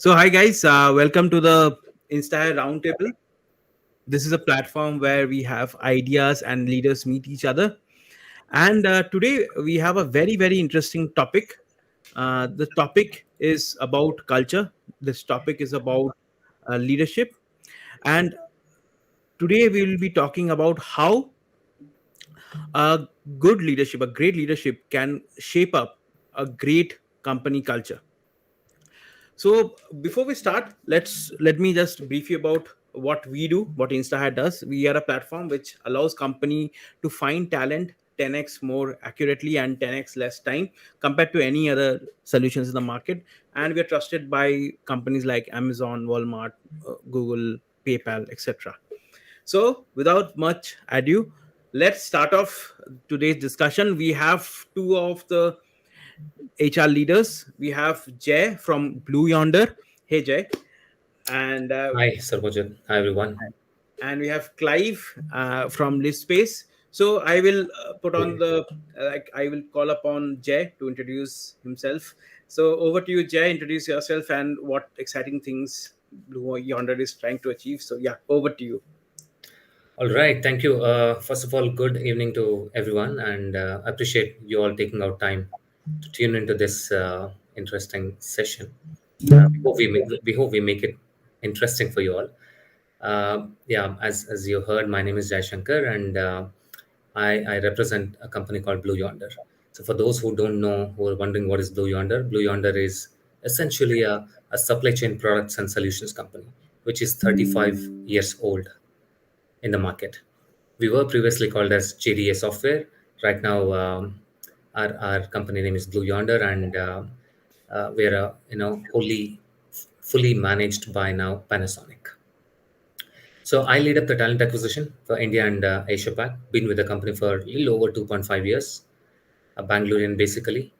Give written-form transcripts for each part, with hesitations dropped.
So, hi guys, welcome to the Inspire Roundtable. This is a platform where we have ideas and leaders meet each other. And today we have a very interesting topic. The topic is about culture. This topic is about leadership. And today we will be talking about how a good leadership, a great leadership, can shape up a great company culture. So before we start, let me just brief you about what we do, what InstaHat does. We are a platform which allows company to find talent 10x more accurately and 10x less time compared to any other solutions in the market. And we are trusted by companies like Amazon, Walmart, Google, PayPal, etc. So without much ado, let's start off today's discussion. We have two of the HR leaders. We have Jay from Blue Yonder. Hey, Jay. And Hi, Sarvajit. Hi, everyone. we have Clive from Livspace. So I will put on the I will call upon Jay to introduce himself. So over to you, Jay. Introduce yourself and what exciting things Blue Yonder is trying to achieve. So yeah, over to you. All right. Thank you. First of all, good evening to everyone, and appreciate you all taking out time to tune into this interesting session. We hope we make it interesting for you all. Yeah, as you heard, my name is Jayshankar, and I represent a company called Blue Yonder. So, for those who don't know, who are wondering what is Blue Yonder is essentially a supply chain products and solutions company, which is 35 years old in the market. We were previously called as JDA Software. Right now, our company name is Blue Yonder, and we're fully managed by now Panasonic. So I lead up the talent acquisition for India and Asia Pac. Been with the company for a little over 2.5 years, a Bangalorean basically,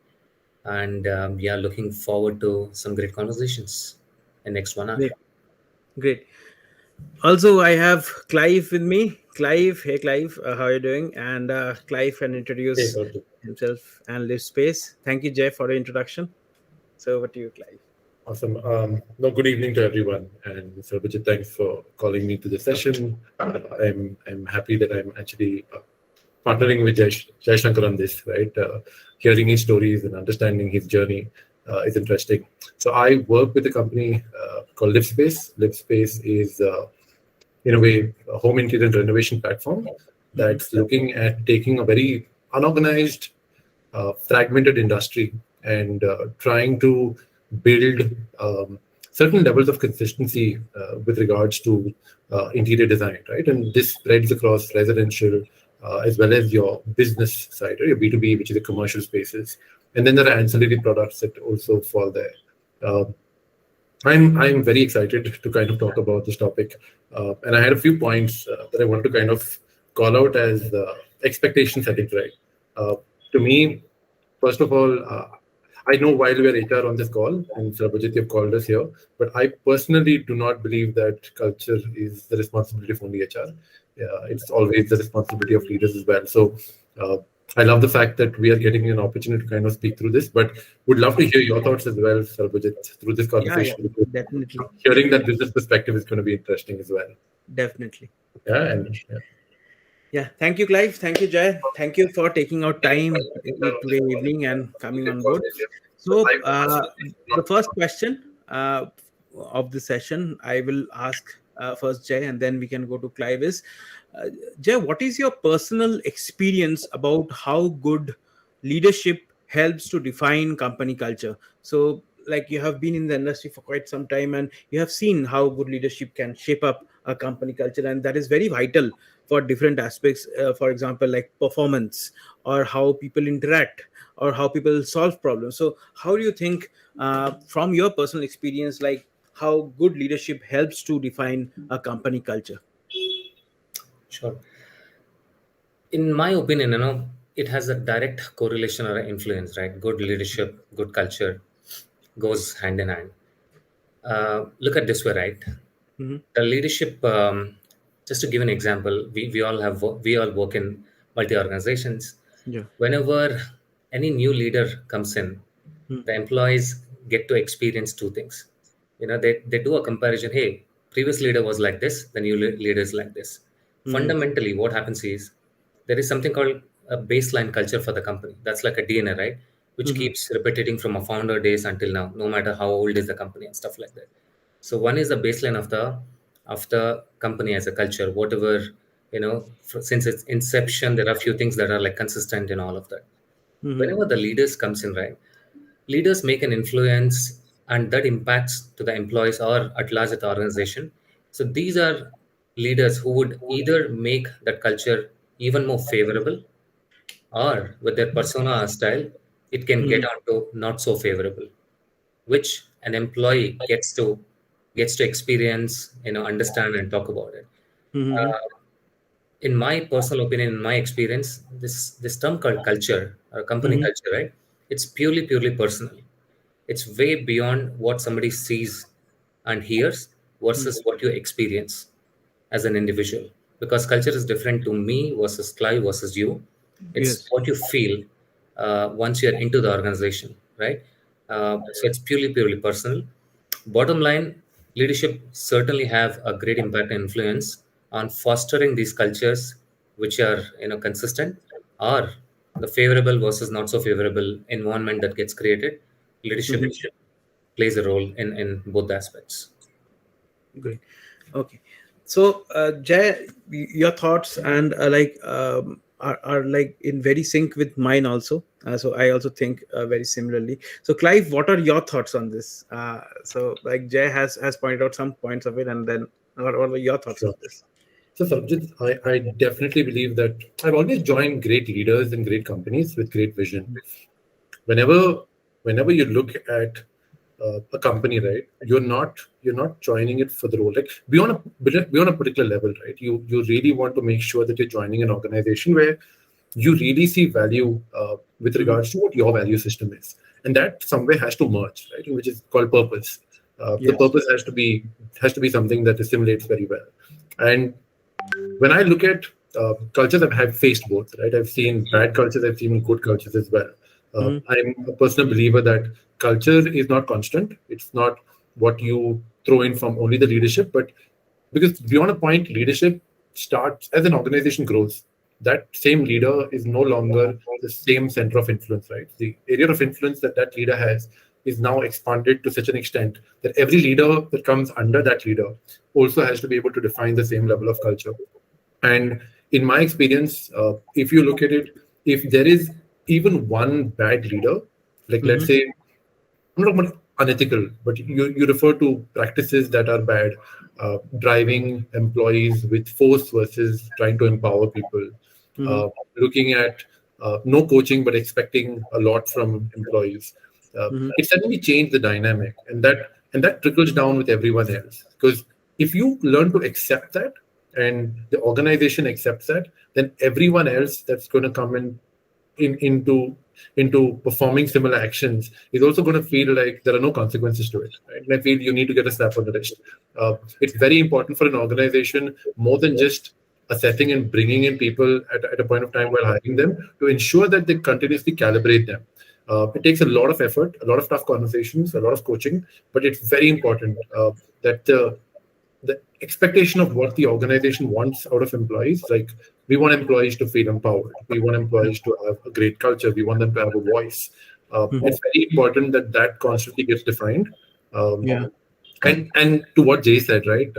and yeah, looking forward to some great conversations in next 1 hour. Great, great. Also, I have Clive with me. Clive, hey Clive, how are you doing? And Clive can Hey, introduce Gautam. himself and Live Space. Thank you, Jay, for the introduction. So over to you, Clive. Awesome. No, good evening to everyone. And Sarbajit, thanks for calling me to the session. I'm happy that I'm actually partnering with Jayshankar on this, right? Hearing his stories and understanding his journey is interesting. So I work with a company called Livspace. Livspace is, in a way, a home interior renovation platform that's looking at taking a very unorganized, fragmented industry and trying to build certain levels of consistency with regards to interior design, right? And this spreads across residential as well as your business side, or your B2B, which is the commercial spaces. And then there are ancillary products that also fall there. Uh, I'm very excited to kind of talk about this topic, and I had a few points that I want to kind of call out as expectation settings. Right, to me, first of all, I know while we are HR on this call, and Sarabajit, you've called us here, but I personally do not believe that culture is the responsibility of only HR. It's always the responsibility of leaders as well. So uh, I love the fact that we are getting an opportunity to kind of speak through this, but would love to hear your thoughts as well, Sarabajit, through this Yeah, conversation. Because definitely, hearing that business perspective is going to be interesting as well. definitely. Yeah, and yeah. Yeah, thank you, Clive. Thank you, Jay. Thank you for taking out time today evening and coming on board. So, the first question of the session, I will ask first Jay, and then we can go to Clive. Is uh, Jay, what is your personal experience about how good leadership helps to define company culture? So, like you have been in the industry for quite some time, and you have seen how good leadership can shape up a company culture, and that is very vital for different aspects. For example, like performance or how people interact or how people solve problems. So how do you think, from your personal experience, like how good leadership helps to define a company culture? Sure. In my opinion, it has a direct correlation or influence, right? Good leadership, good culture goes hand in hand. Look at this way, right? Hmm. The leadership, just to give an example, we all work in multi organizations. Yeah. Whenever any new leader comes in, Hmm. the employees get to experience two things. They do a comparison. Hey, previous leader was like this, the new leader is like this. Fundamentally, what happens is there is something called a baseline culture for the company. That's like a DNA, right? Which keeps repeating from a founder days until now, no matter how old is the company and stuff like that. So one is the baseline of the company as a culture. Whatever since its inception, there are a few things that are like consistent in all of that. Whenever the leaders comes in, right, leaders make an influence and that impacts to the employees or at large at the organization. So these are leaders who would either make that culture even more favorable, or with their persona or style, it can get onto not so favorable, which an employee gets to experience, understand and talk about it. In my personal opinion, in my experience, this term called culture or company culture, right? It's purely personal. It's way beyond what somebody sees and hears versus what you experience as an individual. Because culture is different to me versus Clive versus you. It's Yes. what you feel once you're into the organization, right? So it's purely personal. Bottom line, leadership certainly have a great impact and influence on fostering these cultures, which are consistent, or the favorable versus not so favorable environment that gets created. Leadership plays a role in both aspects. Great. Okay. So, Jay, your thoughts and are like in very sync with mine also. So I also think very similarly. So, Clive, what are your thoughts on this? So, like Jay has pointed out some points of it, and then what are your thoughts on So, this? so Sarabjit, I definitely believe that I've always joined great leaders and great companies with great vision. Whenever, whenever you look at a company, right, you're not joining it for the role. Like beyond a particular level, right? You really want to make sure that you're joining an organization where you really see value with regards to what your value system is, and that somewhere has to merge, right? Which is called purpose. The Yes. purpose has to be something that assimilates very well. And when I look at cultures, I've faced both, right? I've seen bad cultures, I've seen good cultures as well. I'm a personal believer that culture is not constant. It's not what you throw in from only the leadership, but because beyond a point, leadership starts as an organization grows. That same leader is no longer the same center of influence, right? The area of influence that leader has is now expanded to such an extent that every leader that comes under that leader also has to be able to define the same level of culture. And in my experience, if you look at it, if there is even one bad leader, like let's say, I'm not talking about unethical, but you refer to practices that are bad, driving employees with force versus trying to empower people, uh, looking at no coaching but expecting a lot from employees. It suddenly changed the dynamic, and that trickles down with everyone else. Because if you learn to accept that, and the organization accepts that, then everyone else that's going to come into performing similar actions is also going to feel like there are no consequences to it, right? And I feel you need to get a slap on the wrist. It's very important for an organization, more than just assessing and bringing in people at a point of time while hiring them, to ensure that they continuously calibrate them. It takes a lot of effort, a lot of tough conversations, a lot of coaching, but it's very important that the expectation of what the organization wants out of employees. Like, we want employees to feel empowered. We want employees to have a great culture. We want them to have a voice. It's very important that that constantly gets defined. Um, Yeah. and to what Jay said, right?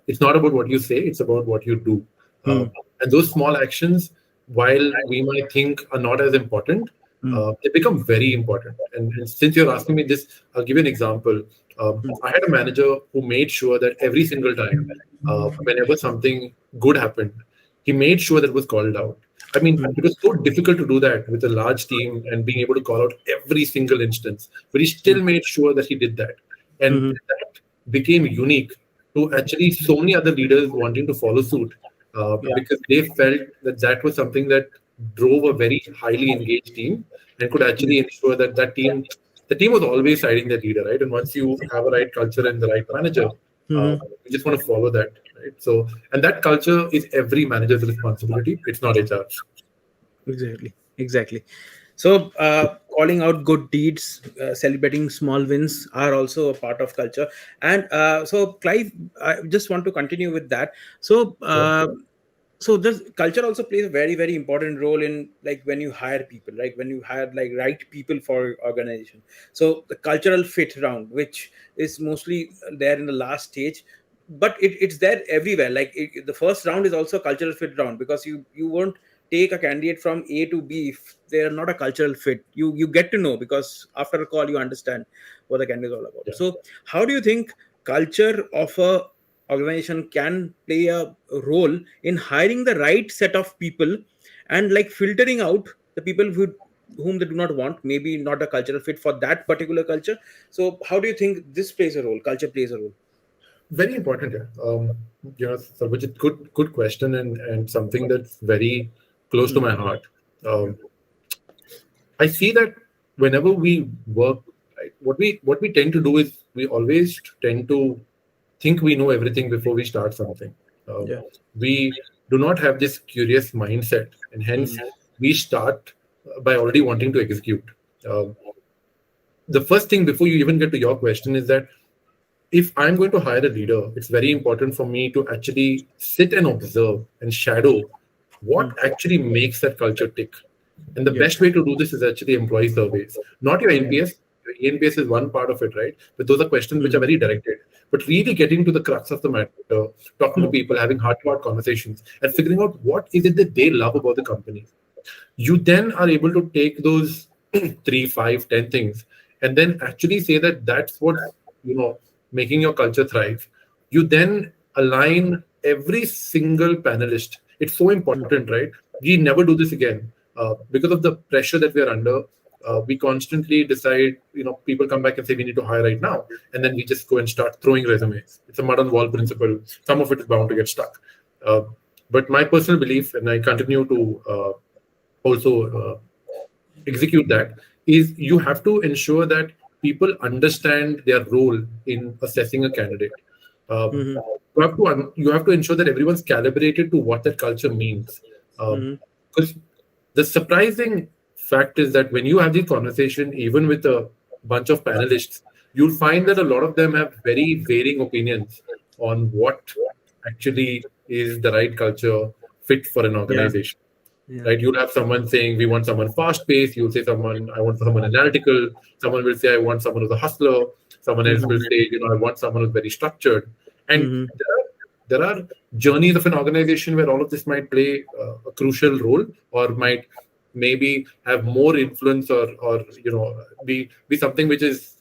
It's not about what you say; it's about what you do. Uh, and those small actions, while we might think are not as important, they become very important. And since you're asking me this, I'll give you an example. I had a manager who made sure that every single time, whenever something good happened, he made sure that it was called out. I mean, it was so difficult to do that with a large team and being able to call out every single instance, but he still made sure that he did that. And that became unique to actually so many other leaders wanting to follow suit, Yeah. because they felt that that was something that drove a very highly engaged team and could actually ensure that the team was always siding their leader, right? And once you have a right culture and the right manager, you just want to follow that, right? So, and that culture is every manager's responsibility. It's not HR's. Exactly. Exactly. So, calling out good deeds, celebrating small wins are also a part of culture. And so, Clive, I just want to continue with that. So, Sure. so this culture also plays a very very important role in, like, when you hire people, like when you hire like right people for organization. So the cultural fit round, which is mostly there in the last stage, but it's there everywhere. Like the first round is also a cultural fit round, because you won't take a candidate from A to B if they're not a cultural fit. You get to know, because after a call you understand what the candidate is all about. Yeah. So how do you think culture of a organization can play a role in hiring the right set of people, and like filtering out the people whom they do not want, maybe not a cultural fit for that particular culture? So how do you think this plays a role, culture plays a role? Very important. Yeah. So which is good question, and something that's very close to Hmm. my heart. Um, I see that whenever we work, right, what we tend to do is we always tend to think we know everything before we start something. Um, Yeah. we do not have this curious mindset, and hence Hmm. we start by already wanting to execute. Um, the first thing before you even get to your question is that if I'm going to hire a leader, it's very important for me to actually sit and observe and shadow what Hmm. actually makes that culture tick. And the Yeah. best way to do this is actually employee surveys, not your Yeah. NPS. Your ENPS is one part of it, right? But those are questions which are Hmm. very directed. But really getting to the crux of the matter, talking to Hmm. people, having heart-to-heart conversations, and figuring out what is it that they love about the company. You then are able to take those three, five, 10 things, and then actually say that that's what's making your culture thrive. You then align every single panelist. It's so important, right? We never do this again because of the pressure that we are under. We constantly decide, people come back and say we need to hire right now, and then we just go and start throwing resumes. It's a mud on wall principle. Some of it is bound to get stuck. Uh, but my personal belief, and I continue to also execute that, is you have to ensure that people understand their role in assessing a candidate. Um, Hmm. you have to ensure that everyone's calibrated to what that culture means. Hmm. Because the surprising fact is that when you have this conversation, even with a bunch of panelists, you'll find that a lot of them have very varying opinions on what actually is the right culture fit for an Yeah. organization, Yeah. right? You'll have someone saying we want someone fast paced. You'll say someone I want someone analytical. Someone will say I want someone who's a hustler. Someone else will Hmm. say I want someone who's very structured. And Hmm. there are journeys of an organization where all of this might play a crucial role, or might maybe have more influence, or be something which is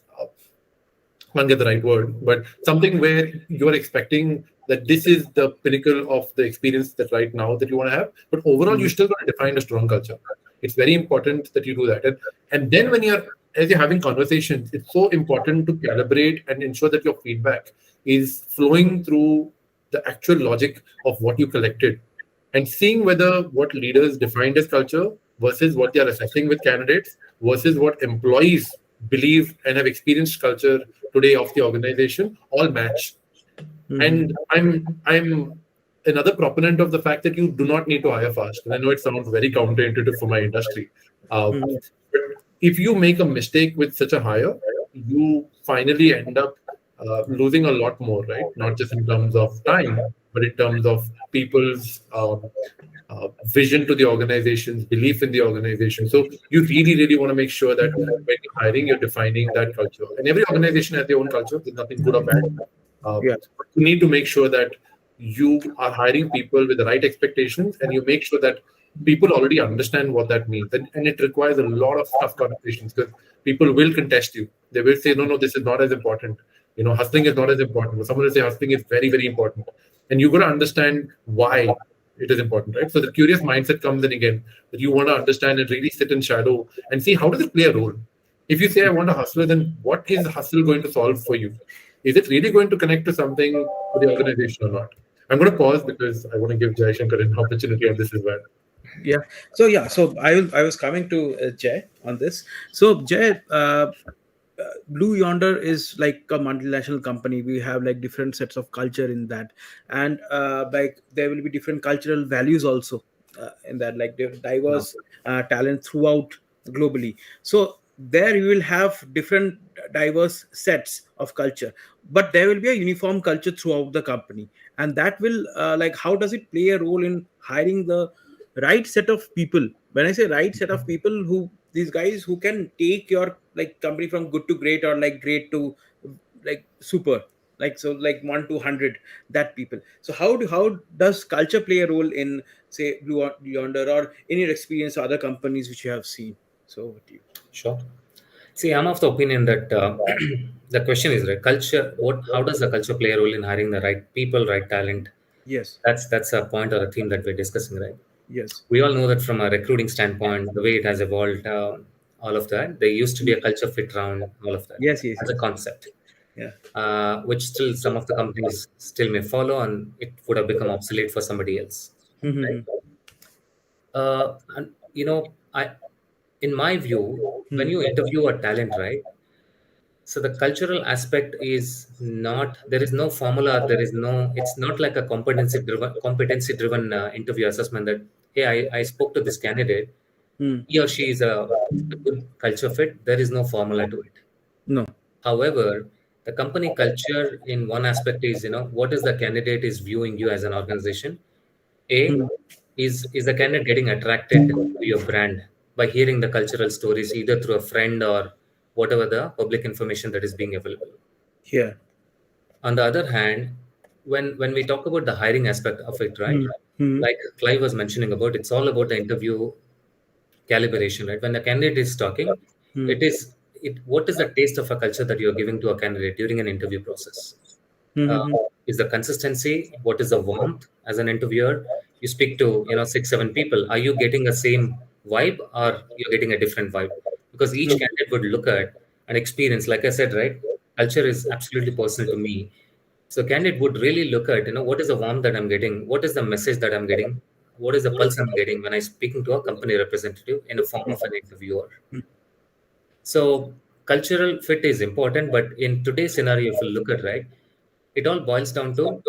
can't get the right word, but something where you're expecting that this is the pinnacle of the experience that right now that you want to have. But overall, you Hmm. still got to define a strong culture. It's very important that you do that. And then as you're having conversations, it's so important to calibrate and ensure that your feedback is flowing through the actual logic of what you collected, and seeing whether what leaders defined as culture versus what they are assessing with candidates versus what employees believe and have experienced culture today of the organization all match. Hmm. And I'm another proponent of the fact that you do not need to hire fast. And I know it sounds very counterintuitive for my industry. Hmm. But if you make a mistake with such a hire, you finally end up losing a lot more, right? Not just in terms of time, but in terms of people's vision to the organization's belief in the organization. So you really, really want to make sure that when you're hiring, you're defining that culture. And every organization has their own culture. There's nothing good or bad. Yeah. But you need to make sure that you are hiring people with the right expectations, and you make sure that people already understand what that means. And it requires a lot of tough conversations, because people will contest you. They will say, no, no, this is not as important. Hustling is not as important. But someone will say hustling is very, very important. And you've got to understand why it is important, right? So the curious mindset comes in again, that you want to understand and really sit in shadow and see how does it play a role. If you say I want a hustler, then what is hustle going to solve for you? Is it really going to connect to something for the organization or not? I'm going to pause because I want to give Jayshankar an opportunity on this as well. Yeah. So yeah. So I was coming to Jay on this. So Jay, Blue Yonder is like a multinational company. We have like different sets of culture in that, and like there will be different cultural values also in that, like Yeah. diverse talent throughout globally. So there you will have different diverse sets of culture, but there will be a uniform culture throughout the company. And that will like, how does it play a role in hiring the right set of people? When I say right set of people, who these guys who can take your like company from good to great, or like great to like super, like, so like 1 to 100, that people. So how does culture play a role in, say, Blue Yonder, or in your experience or other companies which you have seen? So over to you. Sure. See, I'm of the opinion that the question is right. Culture. What? How does the culture play a role in hiring the right people, right talent? Yes. That's a point or a theme that we're discussing, right? Yes. We all know that from a recruiting standpoint, the way it has evolved, all of that. There used to be a culture fit around all of that Yes, yes, as a yes. concept, Yeah. which still some of the companies still may follow, and it would have become obsolete for somebody else, right? Mm-hmm. And in my view, when you interview a talent, right? So the cultural aspect is not, there is no formula, there is no, it's not like a competency driven interview assessment that, hey, I spoke to this candidate, Mm. he or she is a good culture fit. There is no formula to it. No. However, the company culture in one aspect is, what is the candidate is viewing you as an organization. A, Mm. is the candidate getting attracted to your brand by hearing the cultural stories either through a friend or whatever the public information that is being available. Yeah. On the other hand, when we talk about the hiring aspect of it, right? Mm. Mm. Like Clive was mentioning about, it's all about the interview calibration, right? When the candidate is talking, Mm. it is it. What is the taste of a culture that you're giving to a candidate during an interview process? uh, Mm-hmm. is the consistency, what is the warmth as an interviewer? You speak to 6 7 people, are you getting the same vibe or you're getting a different vibe? Because each No. candidate would look at an experience, like I said, right? Culture is absolutely personal to me. So candidate would really look at, what is the warmth that I'm getting, what is the message that I'm getting, what is the pulse I'm getting when I'm speaking to a company representative in the form of an interviewer. So cultural fit is important, but in today's scenario, if you look at, right, it all boils down to,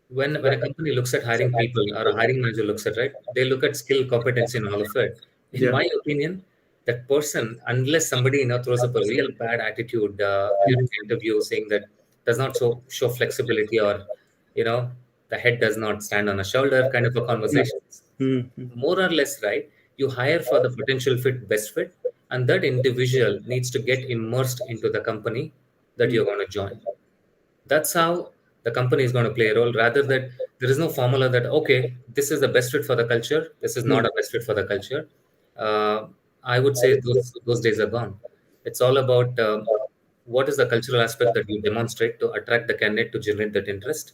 when a company looks at hiring people or a hiring manager looks at, right, they look at skill, competency, and all of it. In Yeah. my opinion, that person, unless somebody throws up a real bad attitude during the interview, saying that does not show flexibility, or you know the head does not stand on a shoulder, kind of a conversation, Mm-hmm. more or less, right? You hire for the potential fit, best fit, and that individual needs to get immersed into the company that you're going to join. That's how the company is going to play a role, rather that there is no formula that, okay, this is the best fit for the culture, this is not a best fit for the culture. uh, I would say those days are gone. It's all about what is the cultural aspect that you demonstrate to attract the candidate to generate that interest.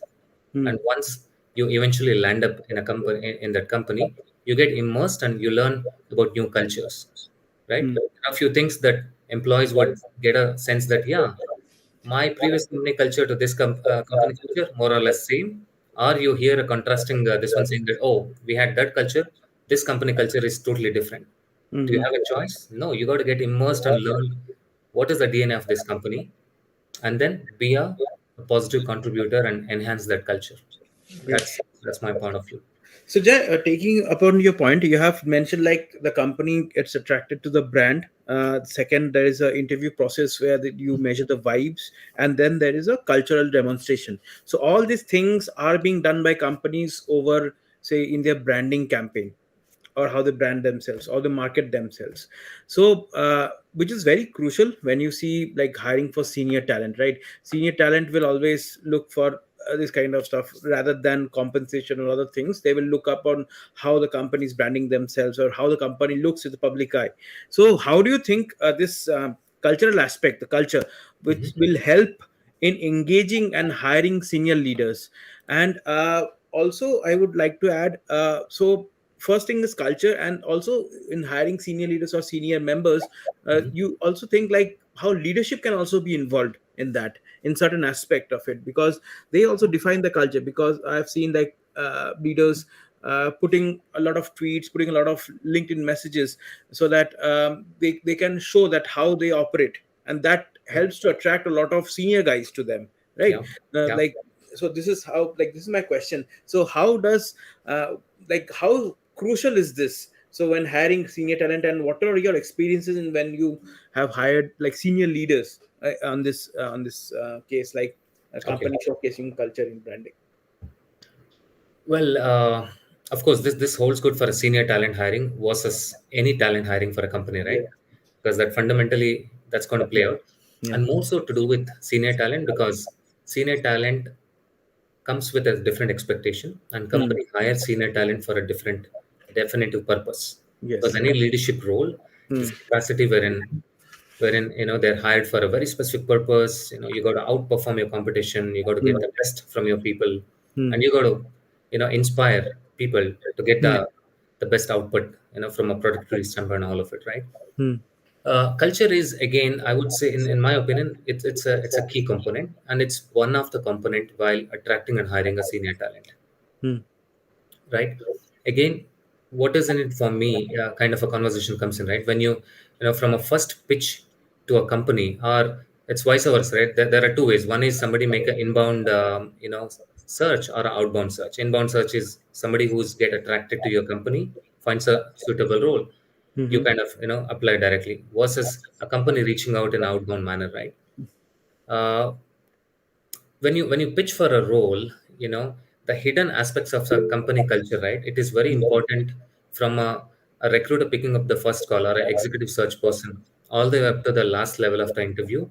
And Mm. once you eventually land up in a company, in that company, you get immersed and you learn about new cultures, right? Mm. There are a few things that employees would get a sense that, yeah, my previous company culture to this company culture more or less same. Or you hear a contrasting, this one saying that, oh, we had that culture, this company culture is totally different. Do you Mm-hmm. have a choice? No, you got to get immersed and learn what is the DNA of this company, and then be a positive contributor and enhance that culture. Great. That's my point of view. So, Jay, taking upon your point, you have mentioned like the company gets attracted to the brand. Second, there is an interview process where you measure the vibes, and then there is a cultural demonstration. So, all these things are being done by companies over, say, in their branding campaign, or how they brand themselves or they market themselves. So which is very crucial when you see like hiring for senior talent, right? Senior talent will always look for this kind of stuff rather than compensation or other things. They will look up on how the company is branding themselves or how the company looks in the public eye. So how do you think this cultural aspect, the culture, which Mhm. will help in engaging and hiring senior leaders? And also I would like to add, so first thing is culture, and also in hiring senior leaders or senior members, Mhm. you also think like how leadership can also be involved in that, in certain aspect of it, because they also define the culture. Because I've seen like leaders putting a lot of tweets, putting a lot of LinkedIn messages, so that they can show that how they operate, and that Yeah. helps to attract a lot of senior guys to them, right? Yeah. Yeah. Like, so this is how, like, this is my question. So how does like how crucial is this? So when hiring senior talent, and what are your experiences in when you have hired like senior leaders on this case, like a Okay. company showcasing culture in branding? Well, of course, this holds good for a senior talent hiring versus any talent hiring for a company, Yeah. right? Because that fundamentally that's going to play out, Yeah. and more so to do with senior talent because senior talent comes with a different expectation, and Hmm. company hires senior talent for a different definitive purpose. Because Yes. any leadership role Hmm. is a capacity wherein they're hired for a very specific purpose. You got to outperform your competition, you got to Hmm. get the best from your people, Hmm. and you got to inspire people to get Hmm. the best output from a productivity standpoint and all of it, right? Hmm. Culture is, again, I would say, in my opinion, it's a key component, and it's one of the component while attracting and hiring a senior talent, Hmm. right? Again, what is in it for me, kind of a conversation comes in, right? When from a first pitch to a company, or it's vice versa, right? There are two ways. One is somebody make an inbound, search, or an outbound search. Inbound search is somebody who's get attracted to your company, finds a suitable role, you Hmm. kind of apply directly, versus a company reaching out in outbound manner, right? uh, when you pitch for a role, the hidden aspects of the company culture, right? It is very important from a recruiter picking up the first call, or an executive search person, all the way up to the last level of the interview.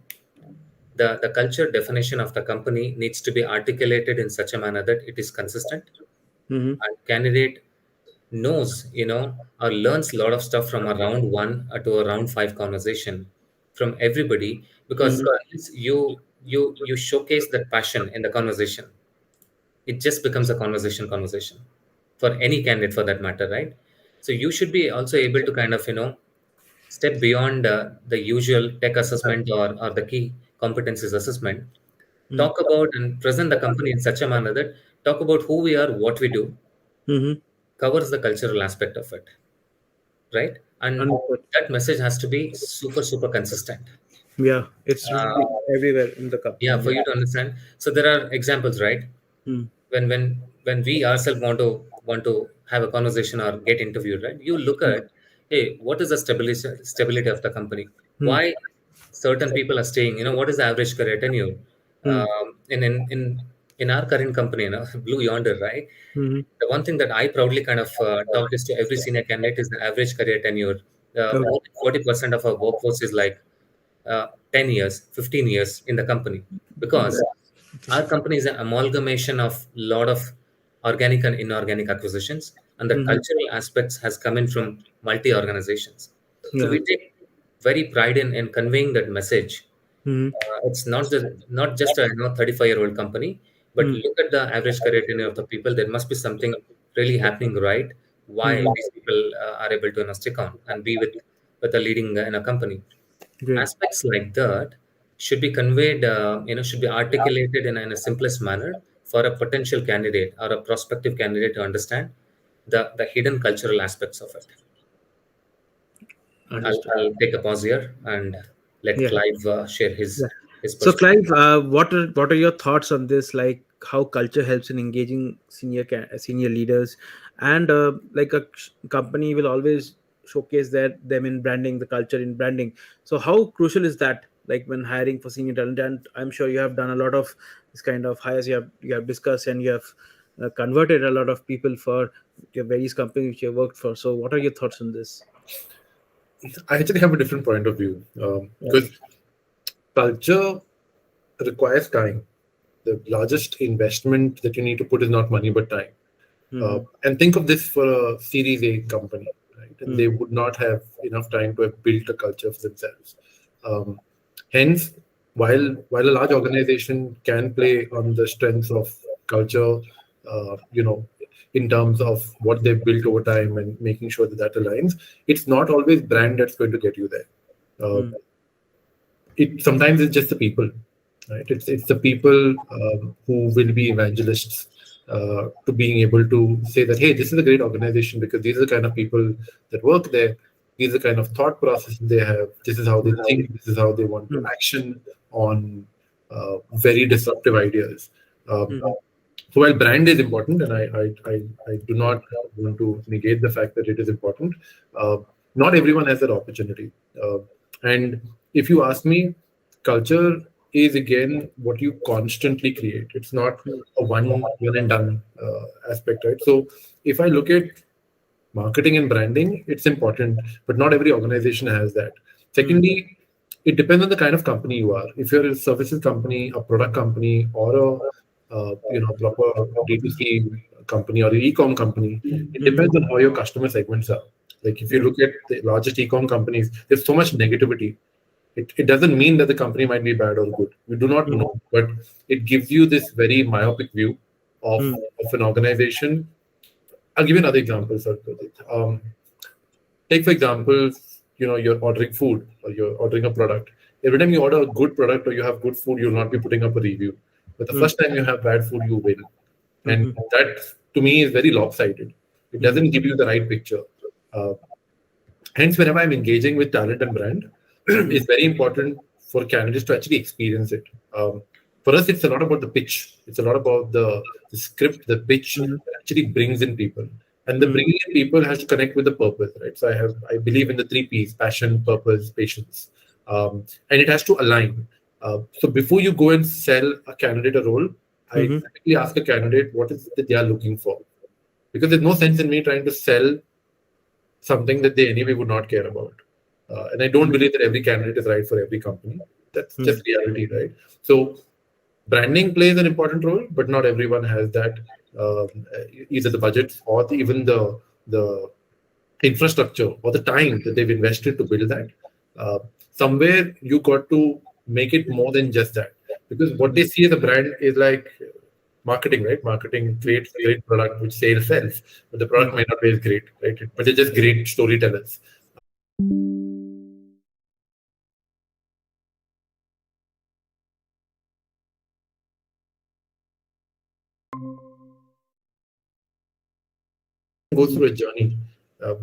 The culture definition of the company needs to be articulated in such a manner that it is consistent, Hmm. and candidate knows, or learns a lot of stuff from a round one to a round five conversation from everybody, because Hmm. once you showcase that passion in the conversation, it just becomes a conversation for any candidate for that matter, right? So you should be also able to kind of step beyond the usual tech assessment, or the key competencies assessment, Hmm. talk about and present the company in such a manner that talk about who we are, what we do, Hmm. covers the cultural aspect of it, right? And Understood. that message has to be super super consistent. Yeah, it's uh, really everywhere in the yeah, company. for Yeah. you to understand. So there are examples, right? Hmm. When we ourselves want to have a conversation or get interviewed, right? You look at, hey, what is the stability of the company? Hmm. Why certain people are staying? What is the average career tenure? Hmm. In our current company, Blue Yonder, right? Hmm. The one thing that I proudly kind of talk is to every senior candidate is the average career tenure. Okay. More than 40% of our workforce is like 10 years, 15 years in the company, because our company is an amalgamation of lot of organic and inorganic acquisitions, and the Hmm. cultural aspects has come in from multi organizations. So Yeah. we take very pride in conveying that message. Hmm. It's not just a 35-year-old company, but Hmm. look at the average career tenure of the people. There must be something really happening, right? Why Hmm. these people are able to stick on and be with a leading in a company. Great. Aspects like that should be conveyed, should be articulated in a simplest manner for a potential candidate or a prospective candidate to understand the hidden cultural aspects of it. I'll, Understood. I'll take a pause here and let Yeah. Clive share his Yeah. his So, perspective. Clive, what are your thoughts on this? Like how culture helps in engaging senior leaders, and like a company will always showcase them in branding, the culture in branding. So, how crucial is that? Like when hiring for senior talent, and I'm sure you have done a lot of this kind of hires. You have discussed, and you have converted a lot of people for your various companies which you have worked for. So, what are your thoughts on this? I actually have a different point of view because culture requires time. The largest investment that you need to put is not money but time. Mm-hmm. And think of this for a Series A company, right? And they would not have enough time to have built a culture for themselves. Um, Hence, while a large organization can play on the strengths of culture, uh, you know, in terms of what they've built over time and making sure that that aligns, it's not always brand that's going to get you there. Uh, Mm-hmm. it sometimes it's just the people, right? It's the people who will be evangelists to being able to say that, hey, this is a great organization because these are the kind of people that work there. These are the kind of thought processes they have. This is how they think. This is how they want to action on very disruptive ideas. Um, Mm-hmm. So while brand is important, and I do not want to negate the fact that it is important, uh, not everyone has that opportunity. And if you ask me, culture is again what you constantly create. It's not a one and done aspect, right? So if I look at marketing and branding, it's important, but not every organization has that. Secondly, it depends on the kind of company you are. If you're a services company, a product company, or a proper D2C company or an e-com company, it depends on how your customer segments are. Like if you look at the largest e-com companies, there's so much negativity. It doesn't mean that the company might be bad or good. We do not know, but it gives you this very myopic view of an organization. I'll give you another example, sir. Take for example, you're ordering food or you're ordering a product. Every time you order a good product or you have good food, you'll not be putting up a review. But the first time you have bad food, you win. And that, to me, is very lopsided. It doesn't give you the right picture. Hence, whenever I'm engaging with talent and brand, it's very important for candidates to actually experience it. For us, it's a lot about the pitch. It's a lot about the script, the pitch that actually brings in people. And the bringing in people has to connect with the purpose, right? So I believe in the 3 Ps: passion, purpose, patience. And it has to align. So before you go and sell a candidate a role, I typically ask a candidate what is it that they are looking for. Because there's no sense in me trying to sell something that they anyway would not care about. And I don't believe that every candidate is right for every company. That's just reality, right? So branding plays an important role, but not everyone has that, either the budget or even the infrastructure or the time that they've invested to build that. Somewhere you got to make it more than just that, because what they see as a brand is like marketing, right? Marketing creates a great product which sells, but the product might not be as great, right? But they're just great storytellers. Go through a journey.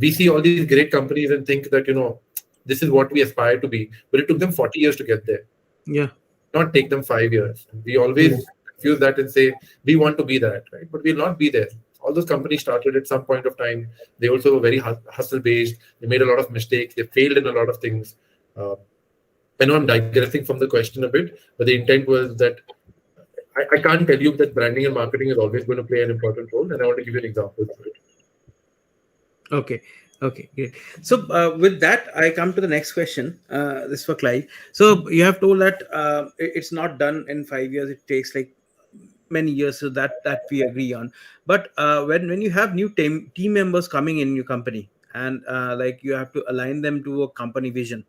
We see all these great companies and think that, this is what we aspire to be, but it took them 40 years to get there. Yeah. Not take them 5 years. We always confuse that and say, we want to be that, right? But we'll not be there. All those companies started at some point of time. They also were very hustle-based. They made a lot of mistakes. They failed in a lot of things. I know I'm digressing from the question a bit, but the intent was that I can't tell you that branding and marketing is always going to play an important role, and I want to give you an example of it. Okay, great. So with that, I come to the next question. This is for Clive. So you have told that it's not done in 5 years. It takes like many years, so that we agree on. But when you have new team members coming in your company, and like you have to align them to a company vision,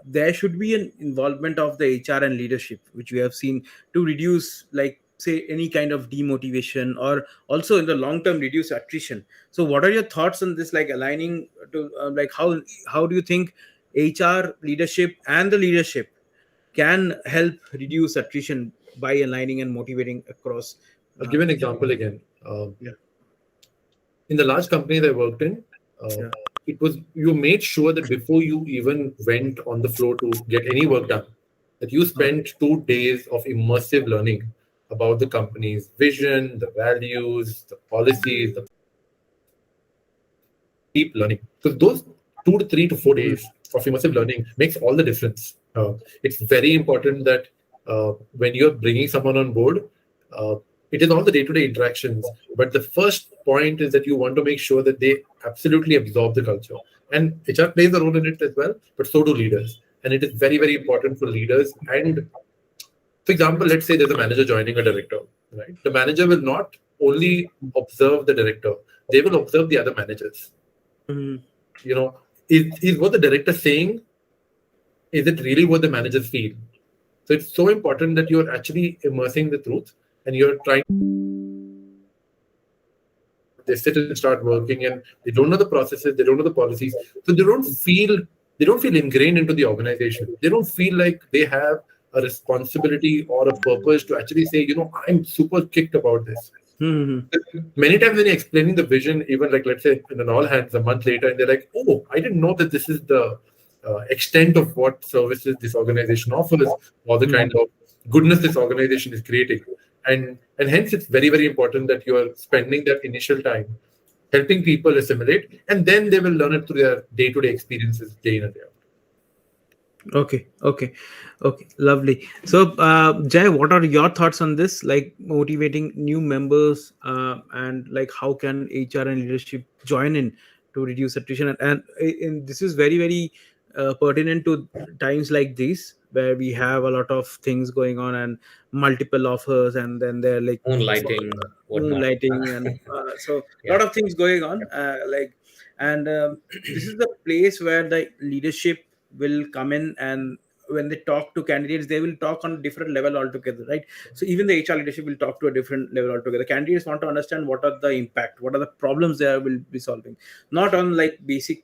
there should be an involvement of the HR and leadership, which we have seen, to reduce, like, say, any kind of demotivation, or also in the long term reduce attrition. So what are your thoughts on this, like aligning to like how do you think HR leadership and the leadership can help reduce attrition by aligning and motivating across? I'll give an example again. In the large companies I worked in, it was, you made sure that before you even went on the floor to get any work done, that you spent 2 days of immersive learning about the company's vision, the values, the policies, the deep learning. Because those 2 to 3 to 4 days of immersive learning makes all the difference. It's very important that when you're bringing someone on board, it is all the day-to-day interactions. But the first point is that you want to make sure that they absolutely absorb the culture. And HR plays a role in it as well, but so do leaders. And it is very, very important for leaders. And for example, let's say there's a manager joining a director, right? The manager will not only observe the director, they will observe the other managers. Is what the director saying, is it really what the managers feel? So it's so important that you're actually immersing the truth and you're trying. They sit and start working and they don't know the processes, they don't know the policies. So they don't feel ingrained into the organization. They don't feel like they have a responsibility or a purpose to actually say, I'm super kicked about this. Many times when you're explaining the vision, even like, let's say in an all hands a month later, and they're like, oh, I didn't know that this is the extent of what services this organization offers or the kind of goodness this organization is creating. And hence it's very, very important that you are spending that initial time helping people assimilate, and then they will learn it through their day-to-day experiences, day in and day out. Okay, okay, okay, lovely. So, Jay, what are your thoughts on this? Like motivating new members, and like how can HR and leadership join in to reduce attrition? And this is very, very pertinent to times like these where we have a lot of things going on and multiple offers, and then they're like Moonlighting, whatnot. moonlighting, and so a Yeah. lot of things going on. And this is the place where the leadership will come in, and when they talk to candidates they will talk on a different level altogether, right? So even the HR leadership will talk to a different level altogether. Candidates want to understand what are the impact, what are the problems they will be solving, not on like basic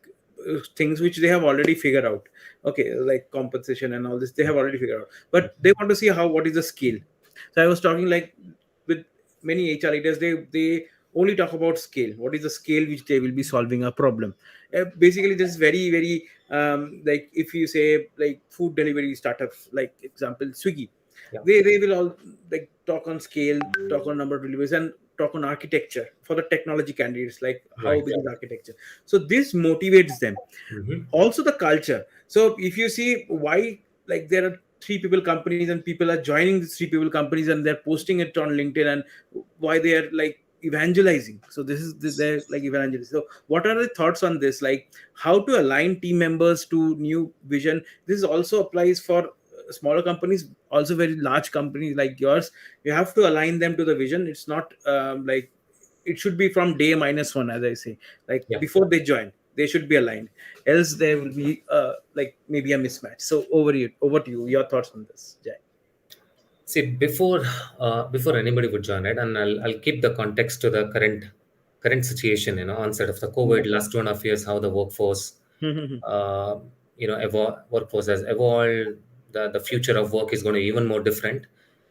things which they have already figured out. Okay, like compensation and all this they have already figured out, but they want to see how, what is the scale. So I was talking like with many HR leaders, they only talk about scale. What is the scale which they will be solving a problem? Basically, this is very, very like if you say like food delivery startups, like example Swiggy, Yeah. they will all like talk on scale, talk on number of deliveries, and talk on architecture for the technology candidates, like how Right. big is architecture. So this motivates them. Hmm. Also the culture. So if you see why, like there are three people companies and people are joining these three people companies and they're posting it on LinkedIn, and why they are like evangelizing. So this is they're like evangelizing. So what are the thoughts on this, like how to align team members to new vision? This also applies for smaller companies, also very large companies like yours. You have to align them to the vision. It's not like it should be from day -1, as I say, like Yeah. before they join they should be aligned, else there will be like maybe a mismatch. So over to you, your thoughts on this, Jay. See, before anybody would join it, and I'll keep the context to the current situation. Onset of the COVID, last 2.5 years, how the workforce, uh, workforce has evolved. The future of work is going to be even more different.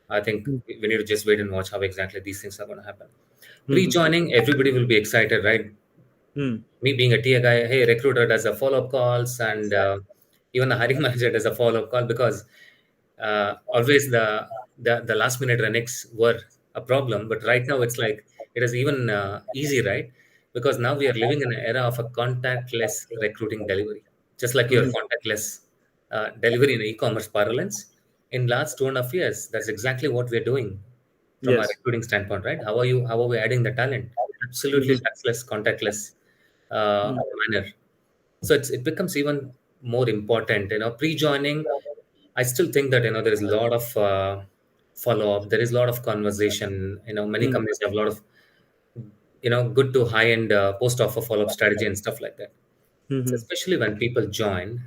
I think we need to just wait and watch how exactly these things are going to happen. Pre-joining, everybody will be excited, right? Me being a TA guy, hey, recruiter does a follow-up calls, and even the hiring manager does a follow-up call, because always the last minute renegades were a problem, but right now it's like it is even easy, right? Because now we are living in an era of a contactless recruiting delivery, just like your contactless delivery in e-commerce parlance. In last 2.5 years, that's exactly what we're doing from a Yes. recruiting standpoint, right? How are we adding the talent? Absolutely touchless, contactless manner. So it becomes even more important. Pre-joining, I still think that there is a lot of follow-up. There is a lot of conversation. Many companies have a lot of good to high-end post-offer follow-up strategy and stuff like that. So especially when people join,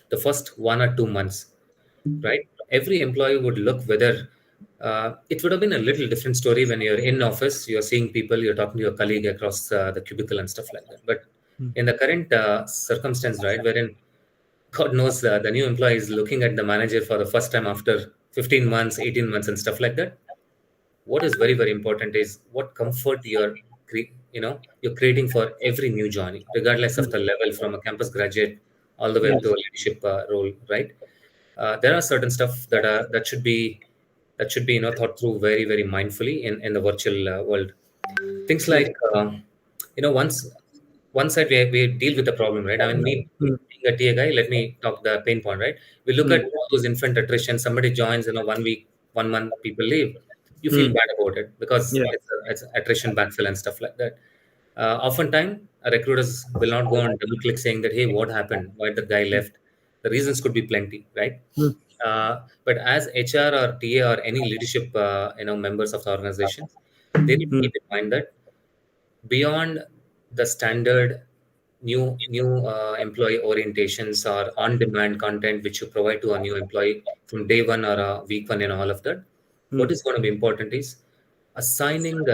the first 1 or 2 months, right? Every employee would look whether it would have been a little different story when you're in office, you're seeing people, you're talking to your colleague across the cubicle and stuff like that. But in the current circumstance, right, wherein God knows the new employee is looking at the manager for the first time after 15 months, 18 months, and stuff like that. What is very, very important is what comfort you're creating for every new joinee, regardless of the level, from a campus graduate all the way up to Yes. a leadership role, right? There are certain stuff that should be thought through very, very mindfully in the virtual world. Things Yes. like once one side we deal with the problem, right? I mean, me being a TA guy, let me talk the pain point, right? We look at all those infant attrition. Somebody joins, 1 week, 1 month, people leave. You feel bad about it because Yeah. it's attrition backfill and stuff like that. Oftentimes, recruiters will not go and double click saying that, hey, what happened? Why the guy left? The reasons could be plenty, right? But as HR or TA or any leadership, members of the organization, they need to keep in mind that beyond the standard new employee orientations or on-demand content which you provide to a new employee from day one or week one and all of that, what is going to be important is assigning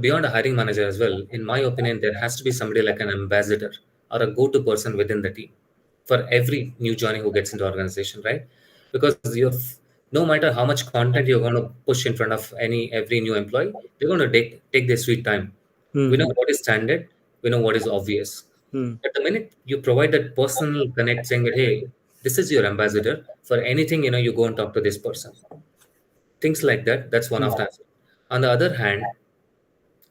beyond a hiring manager as well. In my opinion, there has to be somebody like an ambassador or a go-to person within the team for every new joining who gets into organization, right? Because no matter how much content you're going to push in front of every new employee, they're going to take their sweet time. We know what is standard, we know what is obvious. But the minute you provide that personal connect, saying that, hey, this is your ambassador for anything, you go and talk to this person. things like that. That's one of the aspects. On the other hand,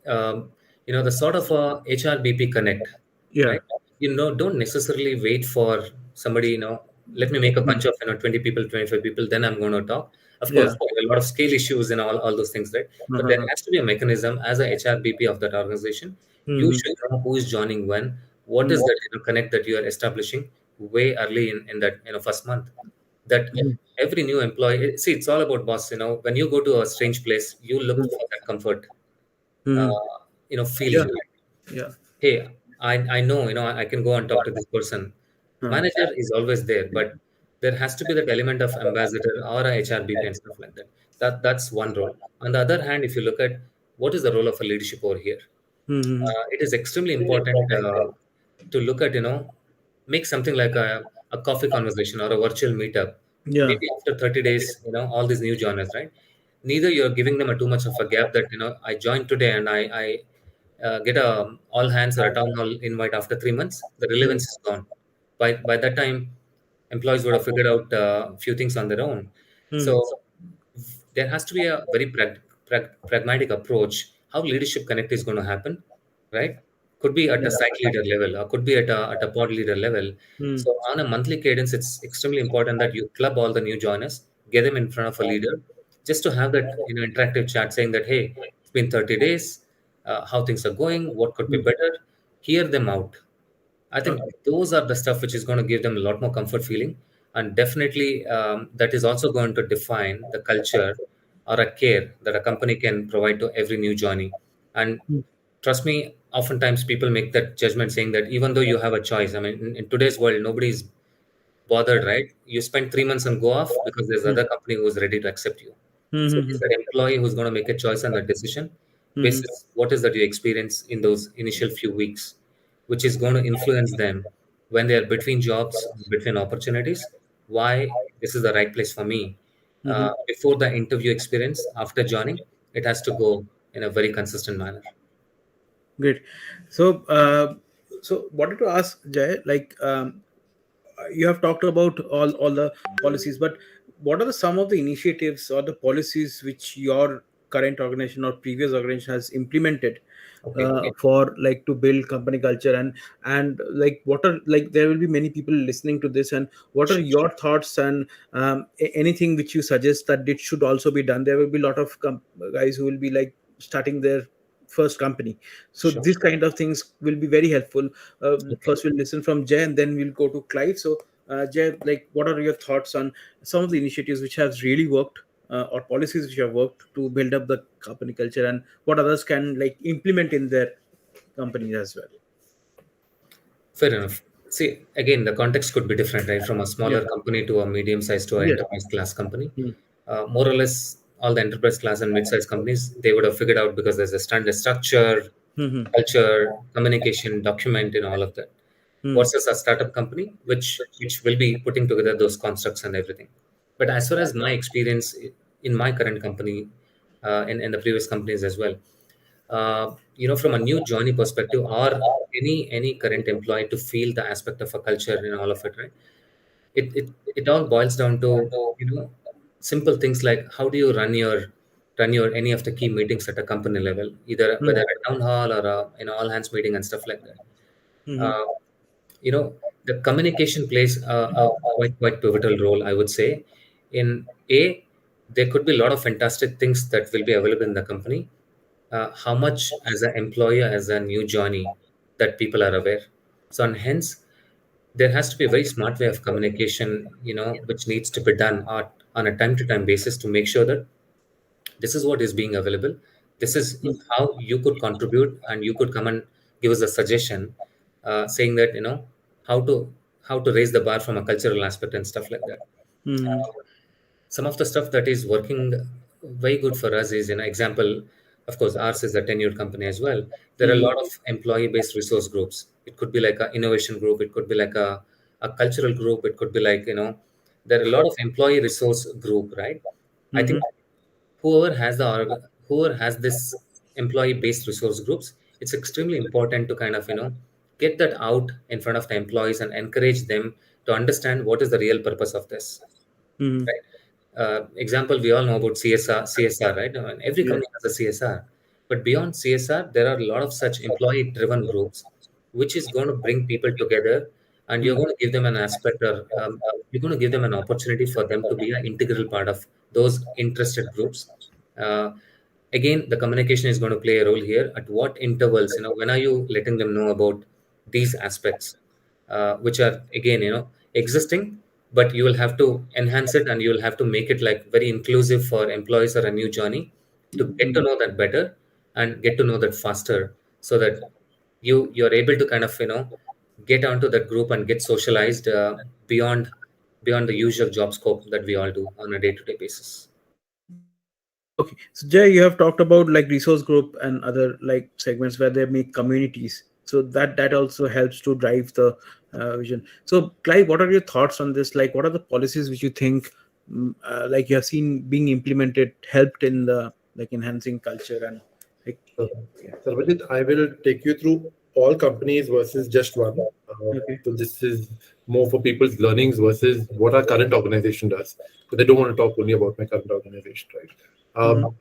the sort of a HRBP connect, Yeah. right? Don't necessarily wait for somebody, let me make a bunch of, 20 people, 25 people, then I'm going to talk. Of Yeah. course, there are a lot of scale issues and all those things, right? But there Uh-huh. has to be a mechanism as a HRBP of that organization. You Mm-hmm. should know who is joining when, what is that connect that you are establishing way early in that, first month. That every new employee, see, it's all about boss, when you go to a strange place, you look for that comfort, uh, Mm-hmm. Yeah. feeling. Yeah. Hey, I know, I can go and talk to this person. Uh-huh. Manager is always there, but there has to be that element of ambassador or a HRBP and stuff like that. That's one role. On the other hand, if you look at what is the role of a leadership over here, Mm-hmm. it is extremely important to look at, make something like a coffee conversation or a virtual meetup. Yeah. Maybe after 30 days, all these new joiners, right? Neither you're giving them a too much of a gap that, I joined today and I get a all hands or a town hall invite after 3 months, the relevance is gone. By that time, employees would have figured out a few things on their own. Mm-hmm. So there has to be a very pragmatic approach how leadership connect is going to happen, right? Could be at a site leader level or could be at a pod leader level. Mm-hmm. So on a monthly cadence, it's extremely important that you club all the new joiners, get them in front of a leader, just to have that interactive chat saying that, hey, it's been 30 days, how things are going, what could be better, hear them out. I think Okay. those are the stuff which is going to give them a lot more comfort feeling, and definitely that is also going to define the culture or a care that a company can provide to every new joinee. And trust me, oftentimes people make that judgment saying that even though you have a choice, I mean, in today's world, nobody's bothered, right? You spend 3 months and go off because there's other company who's ready to accept you. So Mm-hmm. it's that employee who's going to make a choice and a decision Mm-hmm. basis what is that you experience in those initial few weeks, which is going to influence them when they are between jobs, between opportunities, why this is the right place for me. Mm-hmm. Before the interview experience, after joining, it has to go in a very consistent manner. Great. So, wanted to ask Jay, like, you have talked about all the policies, but what are some of the initiatives or the policies which your current organization or previous organization has implemented Okay. for like to build company culture, and like what are, like, there will be many people listening to this, and what are Sure. your thoughts, and anything which you suggest that it should also be done? There will be a lot of guys who will be like starting their first company, so Sure. this kind of things will be very helpful. Okay. First we'll listen from Jay and then we'll go to Clive. So Jay, like, what are your thoughts on some of the initiatives which have really worked, or policies which have worked to build up the company culture, and what others can like implement in their companies as well? Fair enough. See, again, the context could be different, right? From a Yeah. smaller company to a medium sized to an Yes. enterprise class company. Mm. More or less, all the enterprise class and mid sized companies, they would have figured out because there's a standard structure, Mhm. culture, communication, document, and all of that. Mm. Versus a startup company, which will be putting together those constructs and everything. But as far as my experience in my current company, in the previous companies as well, from a new journey perspective or any current employee to feel the aspect of a culture and all of it, right? It all boils down to simple things like how do you run your any of the key meetings at a company level, either whether Mm. a town hall or a all hands meeting and stuff like that. Mhm. Uh, you know the communication plays a quite pivotal role, I would say. In a There could be a lot of fantastic things that will be available in the company. How much as an employer, as a new journey, that people are aware. So and hence there has to be a very smart way of communication, which needs to be done on a time to time basis to make sure that this is what is being available, this is how you could contribute, and you could come and give us a suggestion, saying that how to how to raise the bar from a cultural aspect and stuff like that. Mhm. Some of the stuff that is working very good for us is, example, of course, ours is a tenured company as well. There are a Mhm. lot of employee based resource groups. It could be like an innovation group, it could be like a cultural group, it could be like, there are a lot of employee resource group, right? I think Mhm. whoever has this employee based resource groups, it's extremely important to kind of get that out in front of the employees and encourage them to understand what is the real purpose of this, Mhm. right? Example, we all know about CSR, right? And every Yeah. company has a CSR. But beyond CSR, there are a lot of such employee-driven groups, which is going to bring people together, and you're Mm. going to give them an aspect, or you're going to give them an opportunity for them to be an integral part of those interested groups. Uh, Again, the communication is going to play a role here. At what intervals, when are you letting them know about these aspects, which are again, existing, but you will have to enhance it, and you will have to make it like very inclusive for employees or a new journey to get to know that better and get to know that faster, so that you're able to kind of get onto that group and get socialized beyond the usual job scope that we all do on a day-to-day basis. Okay, so Jay, you have talked about like resource group and other like segments where they make communities. So that also helps to drive the vision. So, Clive, what are your thoughts on this? Like, what are the policies which you think, like you have seen being implemented, helped in the like enhancing culture and like, So, yeah. Sarvajit, I will take you through all companies versus just one. Okay. So this is more for people's learnings versus what our current organization does. Because I don't want to talk only about my current organization, right? Mhm.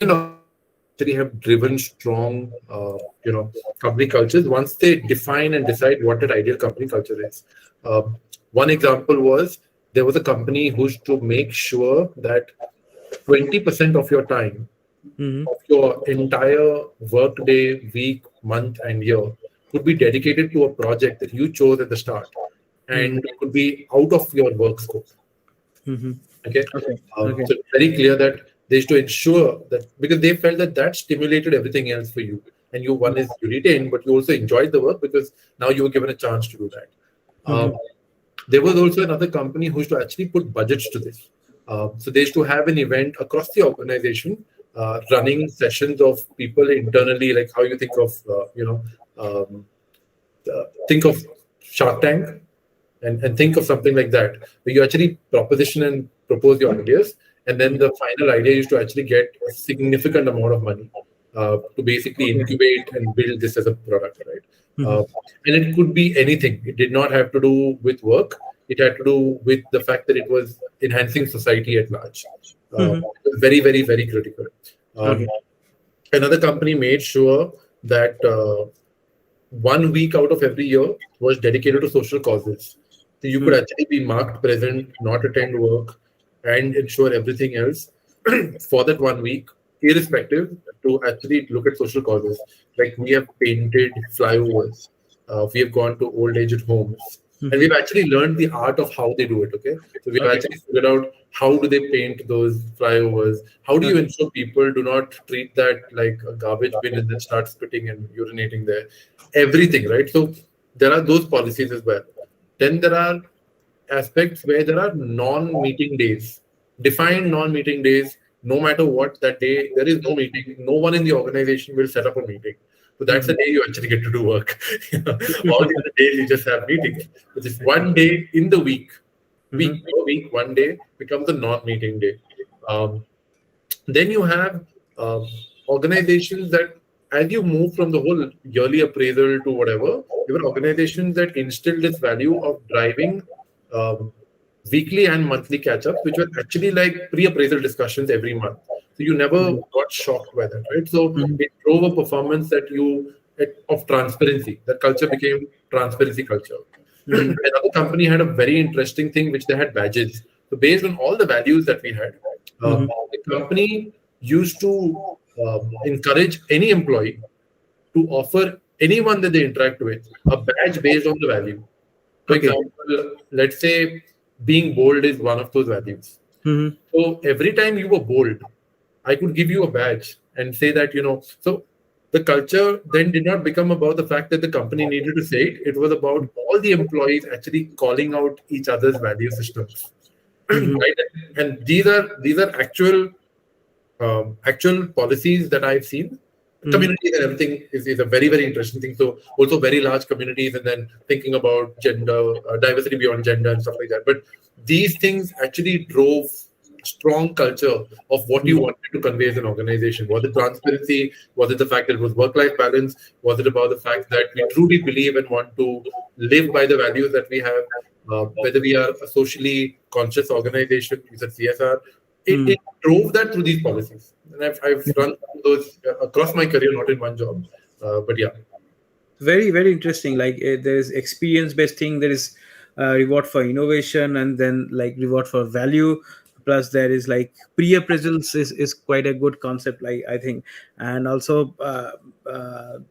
You know, actually have driven strong, company cultures once they define and decide what that ideal company culture is. One example was there was a company who used to make sure that 20% of your time, Mhm. of your entire workday, week, month, and year could be dedicated to a project that you chose at the start Mhm. and could be out of your work scope. Mhm. Okay. Okay. Okay. So it's very clear that they used to ensure that because they felt that that stimulated everything else for you. And you, one is you retained, but you also enjoyed the work because now you were given a chance to do that. Mhm. There was also another company who used to actually put budgets to this. So they used to have an event across the organization, running sessions of people internally, like how you think of Shark Tank, and think of something like that, where you actually proposition and propose your ideas, and then the final idea is to actually get a significant amount of money to basically Okay. incubate and build this as a product, right? Mhm. Uh, and it could be anything. It did not have to do with work. It had to do with the fact that it was enhancing society at large. Mhm. It was very, very, very critical. Okay. Um, Another company made sure that 1 week out of every year was dedicated to social causes. So you could Mhm. actually be marked present, not attend work, and ensure everything else for that 1 week, irrespective, to actually look at social causes. Like we have painted flyovers, we have gone to old aged homes, and Mhm. we've actually learned the art of how they do it. Okay, so we've Okay. actually figured out how do they paint those flyovers. How do you Okay. ensure people do not treat that like a garbage bin and then start spitting and urinating there? Everything, right? So there are those policies as well. Then there are aspects where there are non-meeting days, defined non-meeting days. No matter what that day, there is no meeting. No one in the organization will set up a meeting. So that's the Mhm. day you actually get to do work. All the other days you just have meetings. But this one day in the Mhm. week per week, one day becomes a non-meeting day. Um, then you have organizations that, as you move from the whole yearly appraisal to whatever, there were organizations that instilled this value of driving um, weekly and monthly catch-ups, which were actually like pre-appraisal discussions every month. So you never Mhm. got shocked by that, right? So Mhm. it drove a performance of transparency. That culture became transparency culture. Mhm. Another company had a very interesting thing, which they had badges. So based on all the values that we had, Mhm. the company used to encourage any employee to offer anyone that they interact with a badge based on the value. For Okay. example, let's say being bold is one of those values. Mhm. So every time you were bold, I could give you a badge and say that, so the culture then did not become about the fact that the company needed to say it. It was about all the employees actually calling out each other's value systems. Mhm. Right? And these are actual policies that I've seen. Mhm. Communities and everything is a very, very interesting thing. So also very large communities, and then thinking about gender, diversity beyond gender and stuff like that. But these things actually drove strong culture of what you wanted to convey as an organization. Was it transparency? Was it the fact that it was work-life balance? Was it about the fact that we truly believe and want to live by the values that we have? Whether we are a socially conscious organization, you said CSR, it drove that through these policies. And I've run those across my career, not in one job. But yeah. Very, very interesting. Like there is experience based thing, there is reward for innovation, and then like reward for value, plus there is like pre-appraisals is quite a good concept, like I think. And also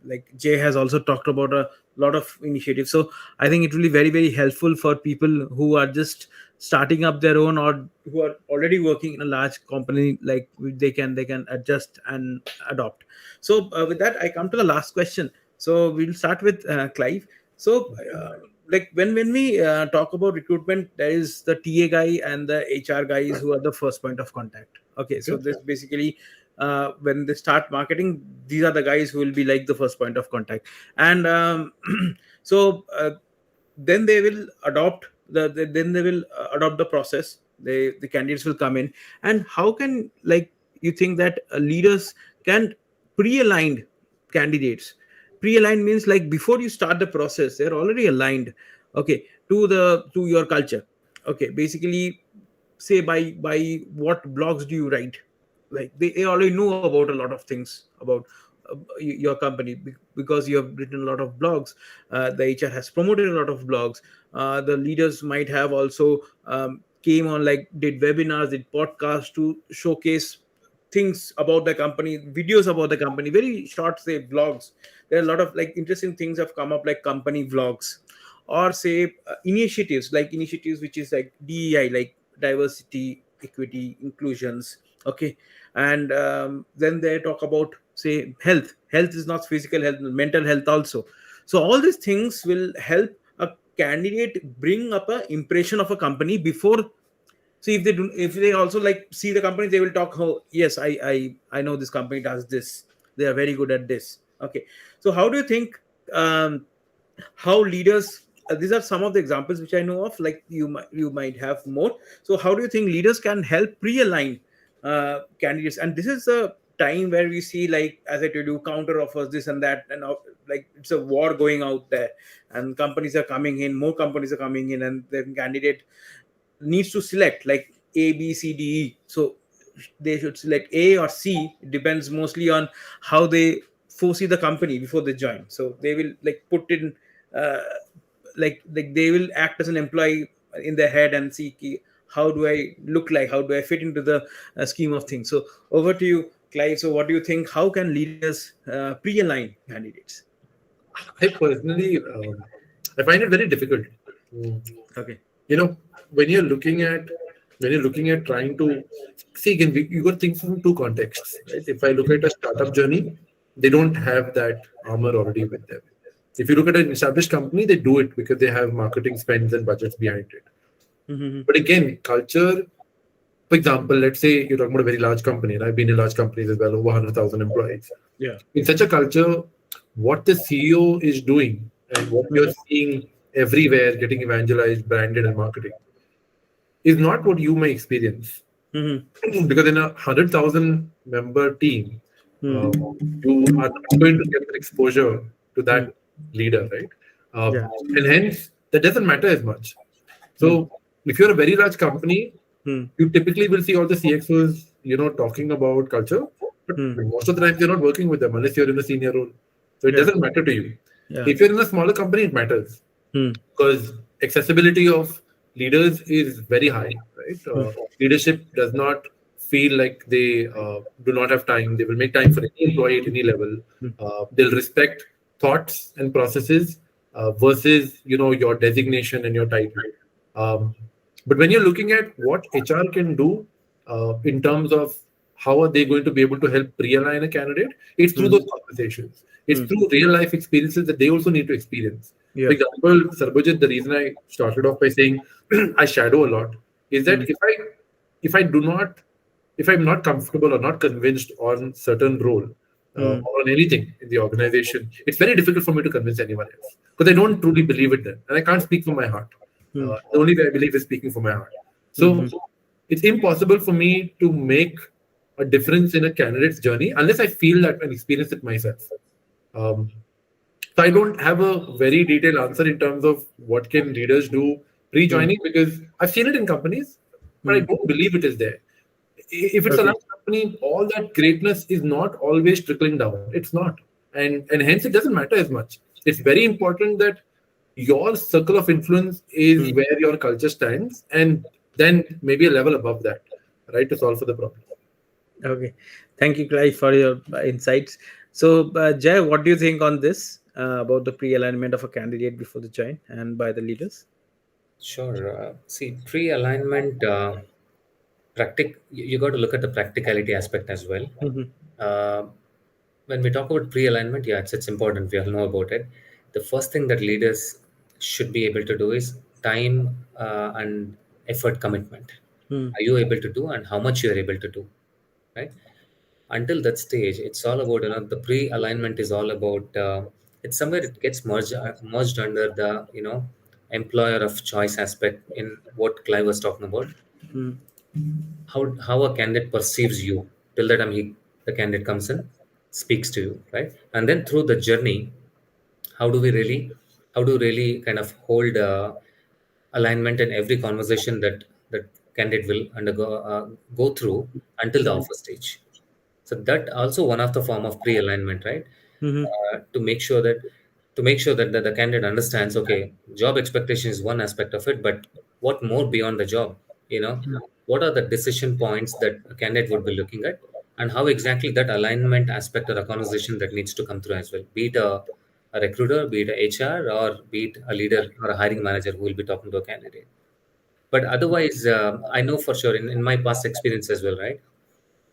like Jay has also talked about a lot of initiatives, so I think it will be very, very helpful for people who are just starting up their own or who are already working in a large company. Like they can adjust and adopt. So with that, I come to the last question. So we'll start with Clive. So, like when we talk about recruitment, there is the TA guy and the HR guys who are the first point of contact. Okay, so this basically when they start marketing, these are the guys who will be like the first point of contact, and so then they will adopt then they will adopt the process. The candidates will come in, and how can like you think that leaders can pre-align candidates? Pre-aligned means like before you start the process they're already aligned, okay, to your culture. Okay, basically, say by what blogs do you write? Like they already know about a lot of things about your company, because you have written a lot of blogs. The HR has promoted a lot of blogs. The leaders might have also came on, like did webinars, did podcasts to showcase things about the company, videos about the company, very short, say vlogs. There are a lot of like interesting things have come up, like company vlogs, or say initiatives which is like DEI, like diversity, equity, inclusions. Okay, and then they talk about say health is not physical health, mental health also. So all these things will help a candidate bring up a impression of a company before. So if they also like see the company, they will talk, oh yes, I know this company does this, they are very good at this. Okay, so how do you think how leaders these are some of the examples which I know of, like you might have more. So how do you think leaders can help pre-align candidates? And this is a time where we see, like as I told you, counter offers, this and that, and like it's a war going out there, and companies are coming in, more companies are coming in, and the candidate needs to select like A, B, C, D, E. So they should select A or C. It depends mostly on how they foresee the company before they join. So they will like put in like they will act as an employee in their head and see how do I look like, how do I fit into the scheme of things. So over to you, Clive. So what do you think? How can leaders pre-align candidates? I personally, I find it very difficult. Okay. When you're looking at trying to see again, you got to think from two contexts, right? If I look at a startup journey, they don't have that armor already with them. If you look at an established company, they do it because they have marketing spends and budgets behind it. Mm-hmm. But again, culture, for example, let's say you're talking about a very large company, and I've been in large companies as well, over 100,000 employees. Yeah. In such a culture, what the CEO is doing and what you're seeing everywhere getting evangelized, branded, and marketing is not what you may experience. Mm-hmm. Because in a 100,000 member team, you are not going to get the exposure to that leader, right? And hence, that doesn't matter as much. So if you're a very large company, you typically will see all the CXOs, talking about culture, but most of the time you're not working with them unless you're in a senior role. So it doesn't matter to you. Yeah. If you're in a smaller company, it matters because accessibility of leaders is very high, right? Leadership does not feel like they do not have time. They will make time for any employee at any level. They'll respect thoughts and processes versus your designation and your title. But when you're looking at what HR can do in terms of how are they going to be able to help pre-align a candidate, it's through those conversations. It's through real life experiences that they also need to experience. Yeah. For example, Sarbojit, the reason I started off by saying I shadow a lot is that if I'm not comfortable or not convinced on certain role or on anything in the organization, it's very difficult for me to convince anyone else because I don't truly believe it then, and I can't speak from my heart. The only way I believe is speaking from my heart. So it's impossible for me to make a difference in a candidate's journey unless I feel that and experience it myself. Um, so I don't have a very detailed answer in terms of what can leaders do Hmm. pre-joining because I've seen it in companies, but I Hmm. don't believe it is there. If it's a Okay. large company, all that greatness is not always trickling down. It's not, and hence it doesn't matter as much. It's very important that your circle of influence is Hmm. where your culture stands, and then maybe a level above that, right, to solve for the problem. Okay. Thank you, Clive, for your insights. So, Jay, what do you think on this about the pre-alignment of a candidate before the join and by the leaders? Sure. See, pre-alignment, you got to look at the practicality aspect as well. Hmm. Uh, when we talk about pre-alignment, yeah, it's important. We all know about it. The first thing that leaders should be able to do is time and effort commitment. Hmm. Are you able to do, and how much you are able to do, right? Until that stage, it's all about, the pre-alignment is all about, it's somewhere it gets merged under the, employer of choice aspect in what Clive was talking about. Hmm. How a candidate perceives you till the time the candidate comes in, speaks to you, right? And then through the journey, how do we really how do we really kind of hold alignment in every conversation that candidate will undergo go through until the offer stage. So that also one of the form of pre-alignment, right? Hmm. To make sure that the candidate understands, okay, job expectation is one aspect of it, but what more beyond the job? You know, what are the decision points that a candidate would be looking at, and how exactly that alignment aspect or a conversation that needs to come through as well, be it a recruiter, be it a HR, or be it a leader or a hiring manager who will be talking to a candidate. But otherwise, I know for sure in my past experience as well, right?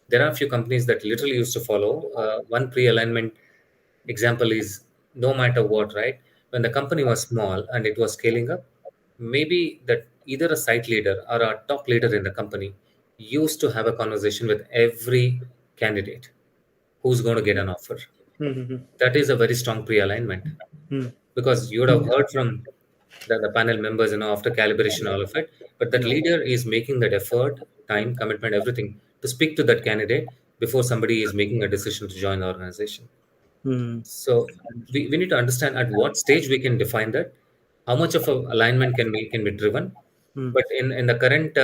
There are a few companies that literally used to follow one pre-alignment example is, no matter what, right? When the company was small and it was scaling up, maybe that either a site leader or a top leader in the company used to have a conversation with every candidate who's going to get an offer. Hmm. That is a very strong pre-alignment, Hmm. because you would have heard from the panel members, after calibration, all of it. But that Yeah. leader is making that effort, time, commitment, everything to speak to that candidate before somebody is making a decision to join the organization. Hmm. So we need to understand at what stage we can define that, how much of a alignment can be driven. Hmm. But in the current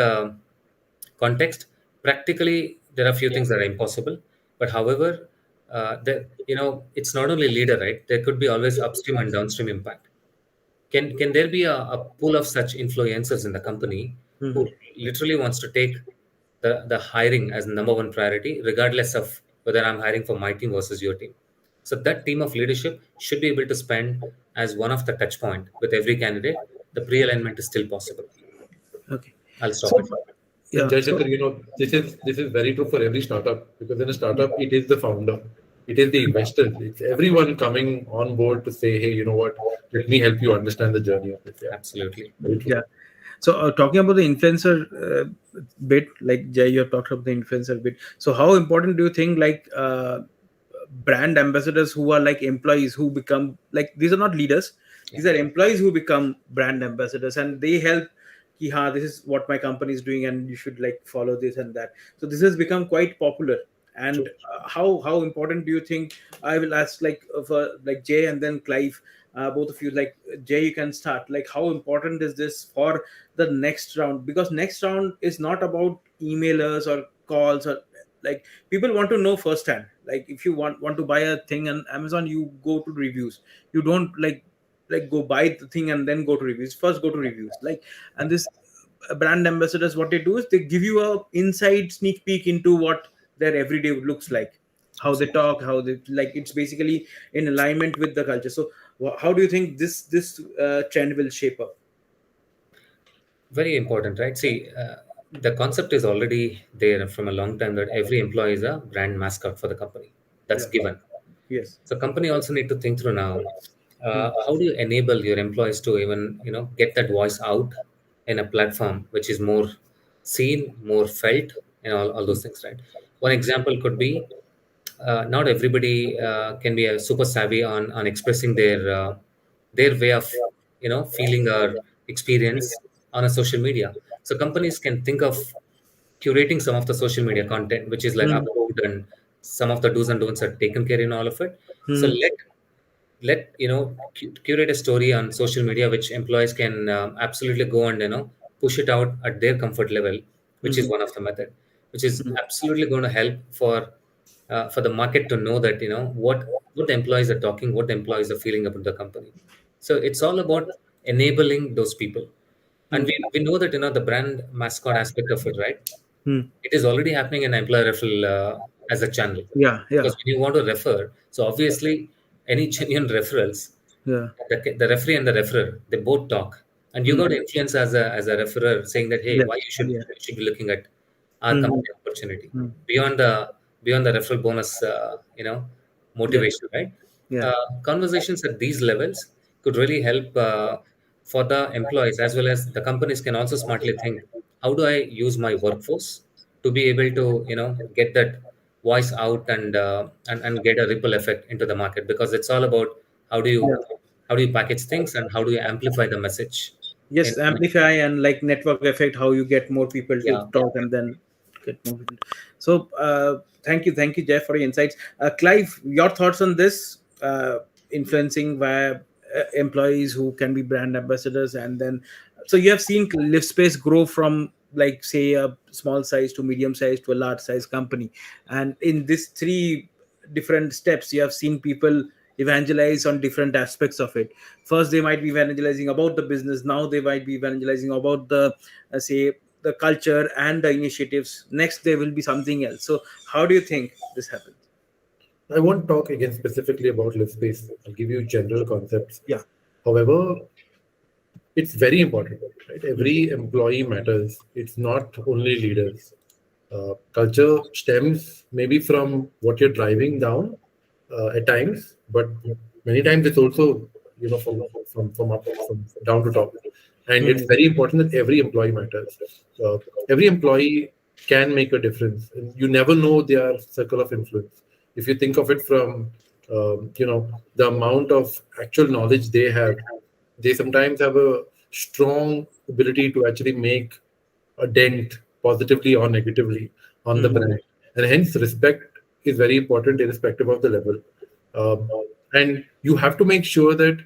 context, practically there are few things that are impossible. But however, it's not only leader, right? There could be always upstream and downstream impact. Can there be a pool of such influencers in the company Hmm. who literally wants to take the hiring as number one priority, regardless of whether I'm hiring for my team versus your team? So that team of leadership should be able to spend as one of the touch point with every candidate. The pre-alignment is still possible. Okay. I'll stop So, it. And yeah. So, Jayshankar, this is very true for every startup because in a startup, it is the founder, it is the investors, it's everyone coming on board to say, hey, you know what, let me help you understand the journey of this. Yeah, Absolutely. very true. yeah. So, talking about the influencer bit, like Jay, you have talked about the influencer bit. So, how important do you think, like, brand ambassadors who are like employees who become like, these are not leaders, Yeah. these are employees who become brand ambassadors, and they help. Ki, ha, this is what my company is doing, and you should like follow this and that. So this has become quite popular. And True. how important do you think? I will ask like for like Jay and then Clive, both of you. Like Jay, you can start. Like how important is this for the next round? Because next round is not about emailers or calls or like people want to know firsthand. Like if you want to buy a thing on Amazon, you go to reviews. You don't like go buy the thing and then go to reviews. First go to reviews. Like, and this brand ambassadors, what they do is they give you a inside sneak peek into what their everyday looks like, how they Absolutely. talk, how they like. It's basically in alignment with the culture. So how do you think this trend will shape up? Very important, right? See, the concept is already there from a long time that every employee is a brand mascot for the company. That's Yeah. given. Yes. So company also need to think through now, Hmm. how do you enable your employees to even get that voice out in a platform which is more seen, more felt, and all those things, right? One Hmm. example could be, not everybody can be super savvy on expressing their way of feeling or experience on a social media. So companies can think of curating some of the social media content, which is like Hmm. approved, and some of the do's and don'ts are taken care in all of it. So Hmm. let curate a story on social media which employees can absolutely go and push it out at their comfort level, which is Hmm. one of the method, which is absolutely going to help for the market to know that what the employees are talking, what the employees are feeling about the company. So it's all about enabling those people. And Hmm. we know that the brand mascot aspect of it, right? Hmm. It is already happening in employer referral as a channel. Yeah. Yeah. Because when you want to refer, so obviously any genuine referrals, Yeah. the referee and the referrer, they both talk, and you Hmm. got influence as a referrer saying that, hey, Yeah. why Yeah. you should be looking at our Hmm. company opportunity Hmm. beyond the referral bonus, Yeah. motivation, right? Yeah. Conversations at these levels could really help for the employees, as well as the companies can also smartly think, how do I use my workforce to be able to get that voice out, and get a ripple effect into the market, because it's all about how do you Yeah. how do you package things and how do you amplify the message in, Yes, amplify and like network effect, how you get more people to yeah. talk and then get more people. So thank you, Jeff, for your insights. Clive, your thoughts on this, influencing via employees who can be brand ambassadors, and then so you have seen Livspace grow from like say a small size to medium size to a large size company, and in these three different steps, you have seen people evangelize on different aspects of it. First they might be evangelizing about the business, now they might be evangelizing about the say the culture and the initiatives, next there will be something else. So how do you think this happens? I won't talk again specifically about Livspace. I'll give you general concepts. Yeah. However, it's very important, right? Mm. Every employee matters. It's not only leaders. Culture stems maybe from what you're driving down at times, but many times it's also from up from down to top. And it's Mm. very important that every employee matters. Uh, every employee can make a difference, and you never know their circle of influence. If you think of it from the amount of actual knowledge they sometimes have a strong ability to actually make a dent positively or negatively on the Mm. brand. And hence, respect is very important irrespective of the level. Um, and you have to make sure that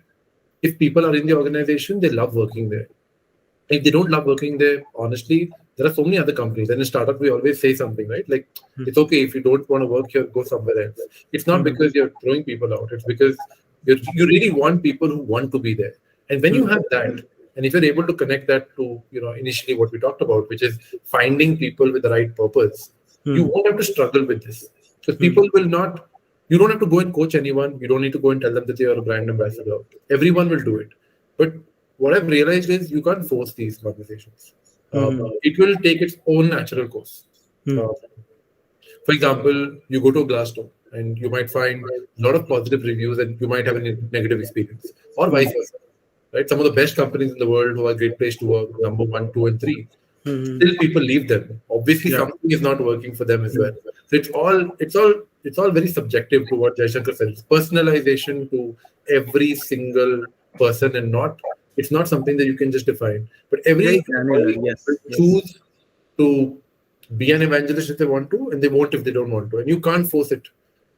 if people are in the organization, they love working there. If they don't love working there, honestly, there are so many other companies. And in startup, we always say something, right? Like, Mm. it's okay if you don't want to work here, go somewhere else. It's not Mm. because you're throwing people out. It's because you really want people who want to be there. And when you Mm. have that, and if you're able to connect that to, initially what we talked about, which is finding people with the right purpose, you Mm. won't have to struggle with this. Because Mm. people will not, you don't have to go and coach anyone. You don't need to go and tell them that you're a brand ambassador. Everyone will do it. But what I've realized is you can't force these conversations. Mm. It will take its own natural course. Mm. Uh, for example, you go to a Glassdoor and you might find a lot of positive reviews and you might have a negative experience, or vice versa. Right? Some of the best companies in the world who are a great place to work, number one, two, and three, Mm. still people leave them. Obviously, Yeah. something is not working for them as Mm. well. So it's all very subjective to what Jayshankar said. It's personalization to every single person, and it's not something that you can just define. But Very every granular. employee will Yes. Yes. choose to be an evangelist if they want to, and they won't if they don't want to. And you can't force it.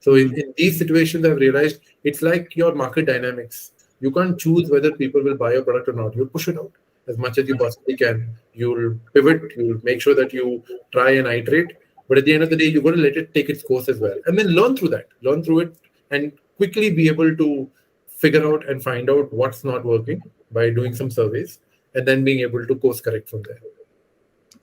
So Mm. in these situations, I've realized it's like your market dynamics. You can't choose whether people will buy your product or not. You push it out as much as you possibly can. You'll pivot. You'll make sure that you try and iterate. But at the end of the day, you're going to let it take its course as well, and then learn through that. Learn through it, and quickly be able to figure out and find out what's not working by doing some surveys, and then being able to course correct from there.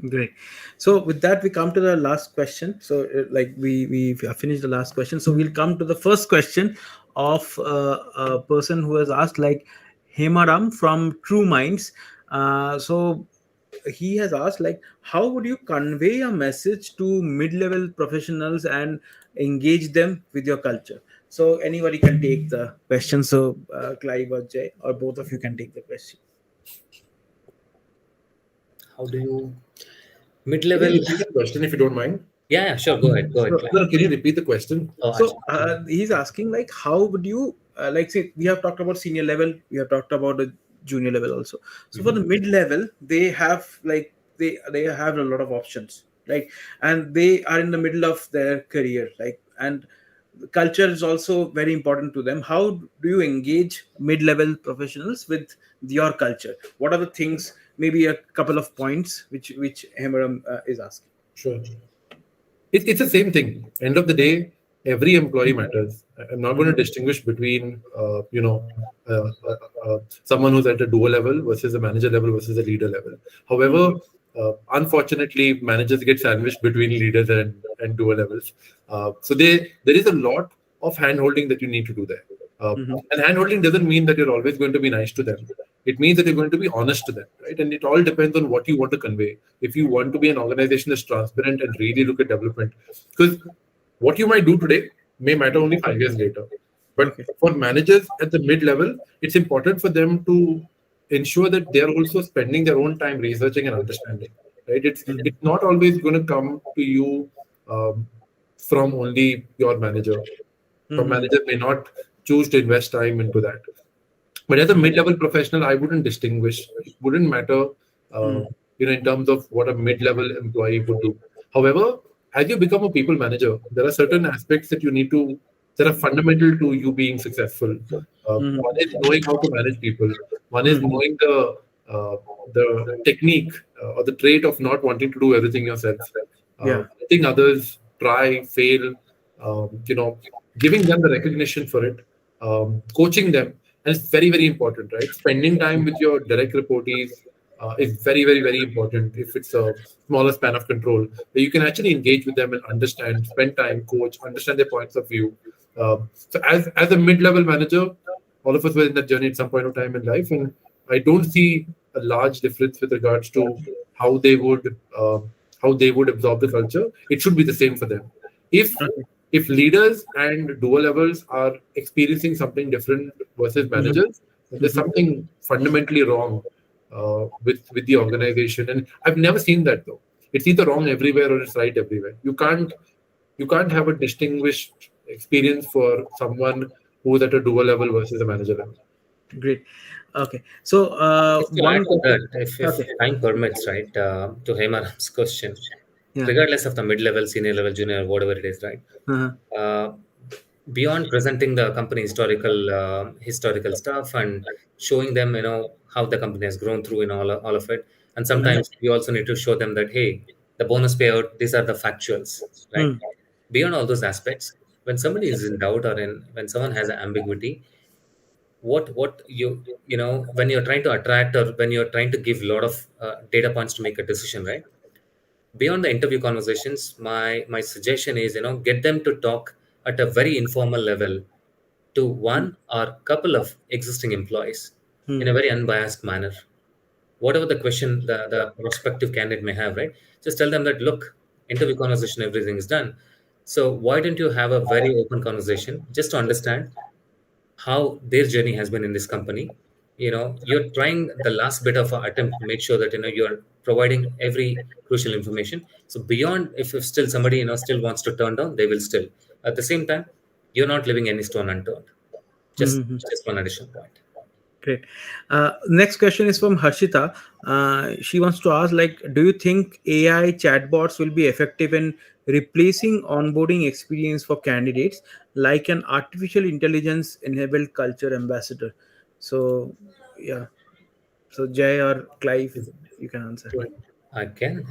Great. So with that, we come to the last question. So like we finished the last question. So we'll come to the first question of a person who has asked, like Hemaram from True Minds. So he has asked, like, how would you convey a message to mid-level professionals and engage them with your culture? So anybody can take the question. So Clive or Jay, or both of you can take the question. How do you Can you mid-level? repeat the question if you don't mind? Yeah, sure, go ahead, So Clive. No, can you repeat the question? Oh, So actually, he's asking, like, how would you like, say we have talked about senior level, we have talked about the junior level also. So for the Mhm. mid level, they have like they have a lot of options right? And they are in the middle of their career, like, and culture is also very important to them. How do you engage mid-level professionals with your culture? What are the things, maybe a couple of points, which Hemaram is asking? Sure. It's the same thing. End of the day, every employee matters. I'm not going to distinguish between, someone who's at a dual level versus a manager level versus a leader level. However, unfortunately, managers get sandwiched between leaders and dual levels. So there is a lot of hand holding that you need to do there. And hand holding doesn't mean that you're always going to be nice to them. It means that you're going to be honest to them, right? And it all depends on what you want to convey. If you want to be an organization that's transparent and really look at development, because what you might do today may matter only 5 years later. But Okay. for managers at the mid level, it's important for them to ensure that they're also spending their own time researching and understanding. Right? It's not always going to come to you from only your manager. Some managers may not choose to invest time into that. But as a mid-level professional, I wouldn't distinguish. It wouldn't matter, in terms of what a mid-level employee would do. However, as you become a people manager, there are certain aspects that are fundamental to you being successful. One is knowing how to manage people. One is knowing the technique or the trait of not wanting to do everything yourself. Yeah. Letting others try, fail, giving them the recognition for it, coaching them. And it's very, very important, right? Spending time with your direct reportees is very, very, very important if it's a smaller span of control, where you can actually engage with them and understand, spend time, coach, understand their points of view. So as a mid-level manager, all of us were in that journey at some point of time in life, and I don't see a large difference with regards to how they would absorb the culture. It should be the same for them. If leaders and dual levels are experiencing something different versus managers, then there's something fundamentally wrong with the organization. And I've never seen that though. It's either wrong everywhere or it's right everywhere. You can't have a distinguished experience for someone who's at a dual level versus a manager level. Great. Okay. So Just to add one to question. that, if Okay. time permits, right, to Hemaram's question, Yeah. regardless of the mid-level, senior level, junior, whatever it is, right? Uh-huh. Uh, Beyond presenting the company historical stuff and showing them, how the company has grown through in all of it, and sometimes we also need to show them that, hey, the bonus payout, these are the factuals, right? Beyond all those aspects, when somebody is in doubt or when someone has an ambiguity, what when you're trying to attract or when you're trying to give a lot of data points to make a decision, right? Beyond the interview conversations, my suggestion is, get them to talk at a very informal level to one or couple of existing employees in a very unbiased manner. Whatever the question the prospective candidate may have, right? Just tell them that, look, interview conversation, everything is done. So why don't you have a very open conversation just to understand how their journey has been in this company. You're trying the last bit of an attempt to make sure that you're providing every crucial information. So beyond, if still somebody still wants to turn down, they will still. At the same time, you're not leaving any stone unturned. Just one additional point. Great. Next question is from Harshita. She wants to ask, like, do you think AI chatbots will be effective in replacing onboarding experience for candidates, like an artificial intelligence enabled culture ambassador? So, yeah. So, Jay or Clive, you can answer. I can.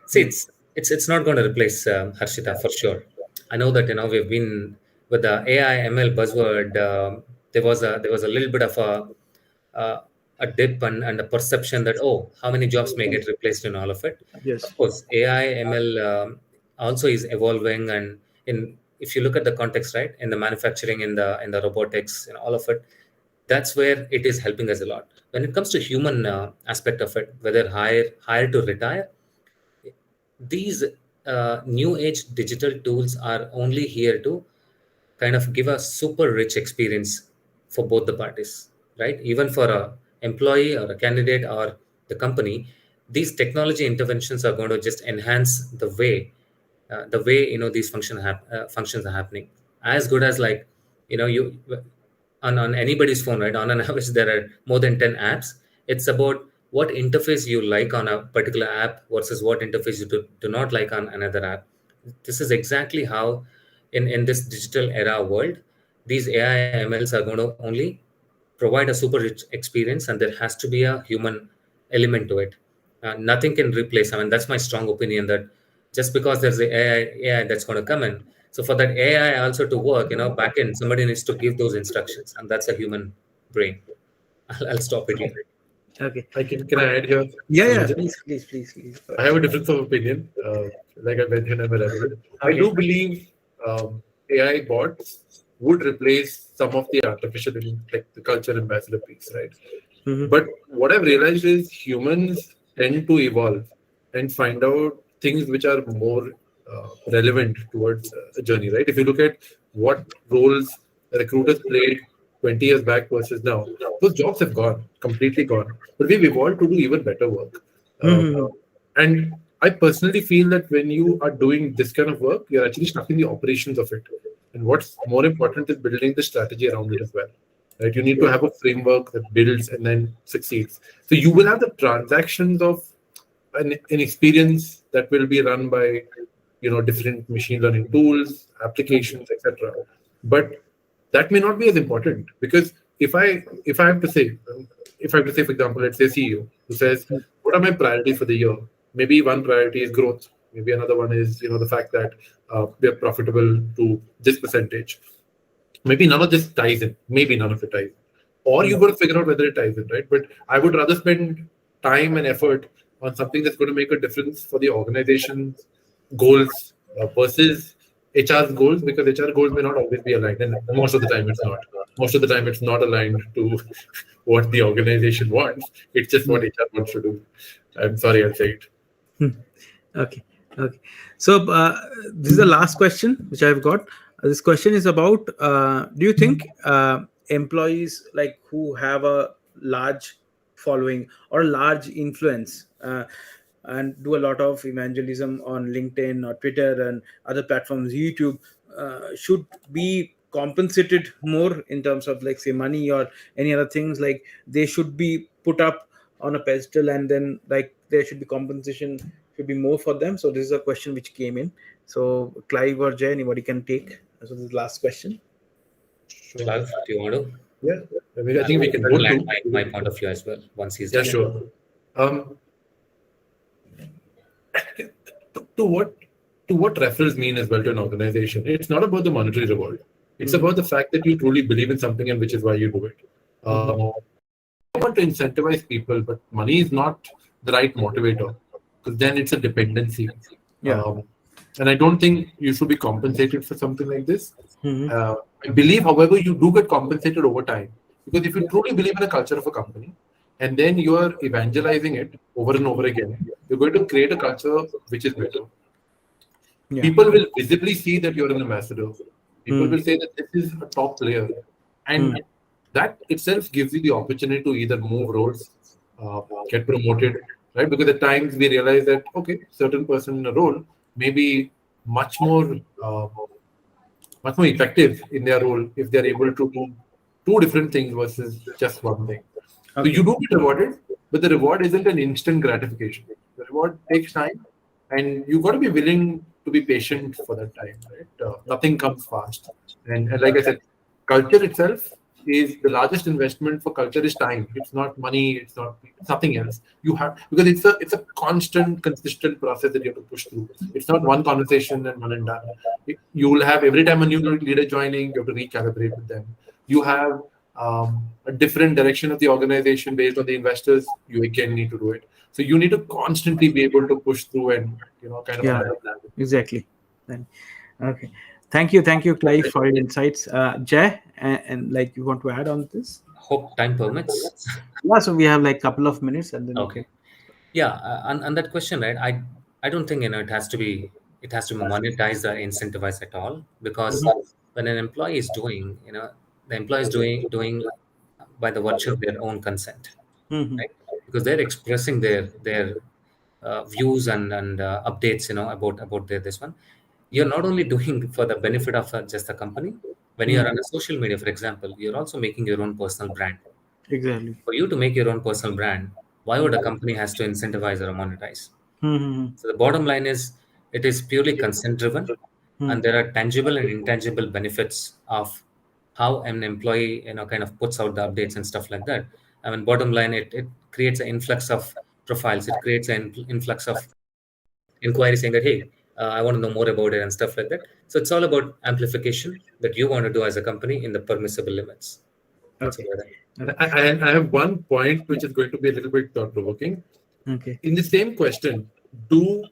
See, it's not going to replace Harshita for sure. I know that we've been with the AI ML buzzword. There was a little bit of a dip and a perception that, oh, how many jobs may get replaced in all of it. Yes. Of course, AI ML also is evolving, and in if you look at the context, right, in the manufacturing, in the robotics, and all of it, that's where it is helping us a lot. When it comes to human aspect of it, whether hire to retire, these new age digital tools are only here to kind of give a super rich experience for both the parties, right? Even for a employee or a candidate or the company, these technology interventions are going to just enhance the way these functions are happening. As good as, like, you on anybody's phone, right? On an average, there are more than 10 apps. It's about what interface you like on a particular app versus what interface you do not like on another app. This is exactly how in this digital era world, these AI MLs are going to only provide a super rich experience, and there has to be a human element to it. Nothing can replace. I mean, that's my strong opinion that just because there's the AI that's going to come in, so for that AI also to work, back in, somebody needs to give those instructions, and that's a human brain. I'll stop it here. Okay. Can I add here? Yeah. Vijay? Please. I have a difference of opinion. Like I mentioned, I'm a rebel. I Okay. do believe AI bots would replace some of the artificial, like the culture ambassador piece, right? Mhm. But what I've realized is humans tend to evolve and find out things which are more relevant towards a journey, right? If you look at what roles recruiters played 20 years back versus now, those jobs have gone, completely gone. But we've evolved to do even better work. Mhm. And I personally feel that when you are doing this kind of work, you're actually stuck in the operations of it. And what's more important is building the strategy around it as well. Right? You need to have a framework that builds and then succeeds. So you will have the transactions of an experience that will be run by different machine learning tools, applications, etc. But that may not be as important because if I have to say for example, let's say CEO who says, what are my priorities for the year? Maybe one priority is growth. Maybe another one is the fact that we are profitable to this percentage. Maybe none of this ties in. Maybe none of it ties in. Or you've got to figure out whether it ties in, right? But I would rather spend time and effort on something that's going to make a difference for the organization's goals versus HR's goals, because HR goals may not always be aligned. And most of the time it's not. Most of the time it's not aligned to what the organization wants. It's just what HR wants to do. I'm sorry, I'll say it. Okay. So this is the last question which I've got. This question is about: do you think employees like who have a large following or large influence and do a lot of evangelism on LinkedIn or Twitter and other platforms, YouTube, should be compensated more in terms of like say money or any other things? Like they should be put up on a pedestal and then like there should be compensation should be more for them. So this is a question which came in. So Clive or Jay, anybody can take. So this is the last question. Sure. Clive, do you want to? Yeah. I think we can I'll both add do. my point of view as well once he's Yeah, done. sure. To what referrals mean as well to an organization? It's not about the monetary reward. It's about the fact that you truly believe in something and which is why you do it. I want to incentivize people, but money is not the right motivator because then it's a dependency. Yeah. And I don't think you should be compensated for something like this. Mhm. I believe, however, you do get compensated over time because if you truly believe in the culture of a company and then you are evangelizing it over and over again, you're going to create a culture which is better. Yeah. People will visibly see that you're an ambassador. People will say that this is a top player. And that itself gives you the opportunity to either move roles, get promoted, right? Because at times we realize that, okay, certain person in a role may be much more effective in their role if they're able to do two different things versus just one thing. So Okay. you do get rewarded, but the reward isn't an instant gratification. The reward takes time, and you got to be willing to be patient for that time. Right? Nothing comes fast, and like I said, culture itself is the largest investment for culture is time. It's not money. It's nothing else. You have because it's a constant, consistent process that you have to push through. It's not one conversation and one and done. You will have every time a new leader joining, you have to recalibrate with them. You have a different direction of the organization based on the investors. You again need to do it. So you need to constantly be able to push through and kind of Yeah. Exactly. Okay. Thank you, Clive, for your insights. Jay, and like you want to add on this? Hope time permits. Yeah. So we have like a couple of minutes, and then Okay. Yeah, and that question, right? I don't think it has to be monetized or incentivized at all, because when an employee is doing, the employee is doing by the virtue of their own consent, right? Because they're expressing their views and updates, about this one. You're not only doing for the benefit of just the company. When you are on a social media, for example, you're also making your own personal brand. exactly. For you to make your own personal brand, why would a company has to incentivize or monetize? Hmm. So the bottom line is it is purely consent driven, Hmm. and there are tangible and intangible benefits of how an employee kind of puts out the updates and stuff like that. I mean, bottom line, it creates an influx of profiles. It creates an influx of inquiry saying that, hey, I want to know more about it and stuff like that. So it's all about amplification that you want to do as a company in the permissible limits. That's Okay. about it. I have one point which is going to be a little bit thought-provoking. Okay. In the same question, do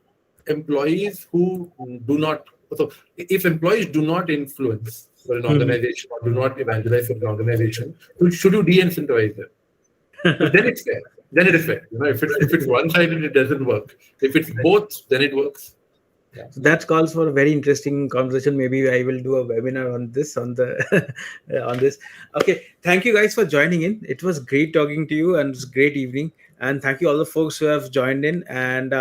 employees who do not, so if employees do not influence for an organization or do not evangelize for an organization, should you de-incentivize them? But then it's fair. Then it is fair. If it's one-sided, it doesn't work. If it's both, then it works. Yeah. So that calls for a very interesting conversation. Maybe I will do a webinar on this, on the on this. Okay, thank you guys for joining in. It was great talking to you, and it's a great evening. And thank you all the folks who have joined in. And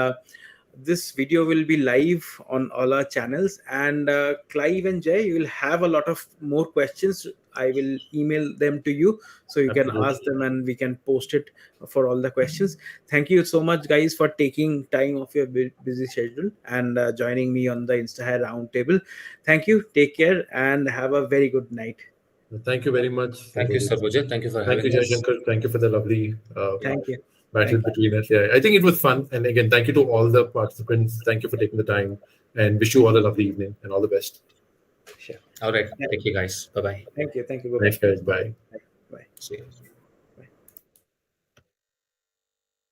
this video will be live on all our channels. And Clive and Jay, you will have a lot of more questions. I will email them to you so you can Absolutely. ask them, and we can post it for all the questions. Thank you so much, guys, for taking time off your busy schedule and joining me on the InstaHire Roundtable. Thank you. Take care and have a very good night. Thank you very much. Thank you, Sarbojit. Thank you for Thank you, having us. Jayshankar. Thank you for the lovely Thank you. battle Thank you. between us. Yeah, I think it was fun. And again, thank you to all the participants. Thank you for taking the time, and wish you all a lovely evening and all the best. Sure. All right. Thank you, guys. Bye-bye. Thank you. Thank you. Bye-bye. Thanks, guys. Bye. Bye. See you.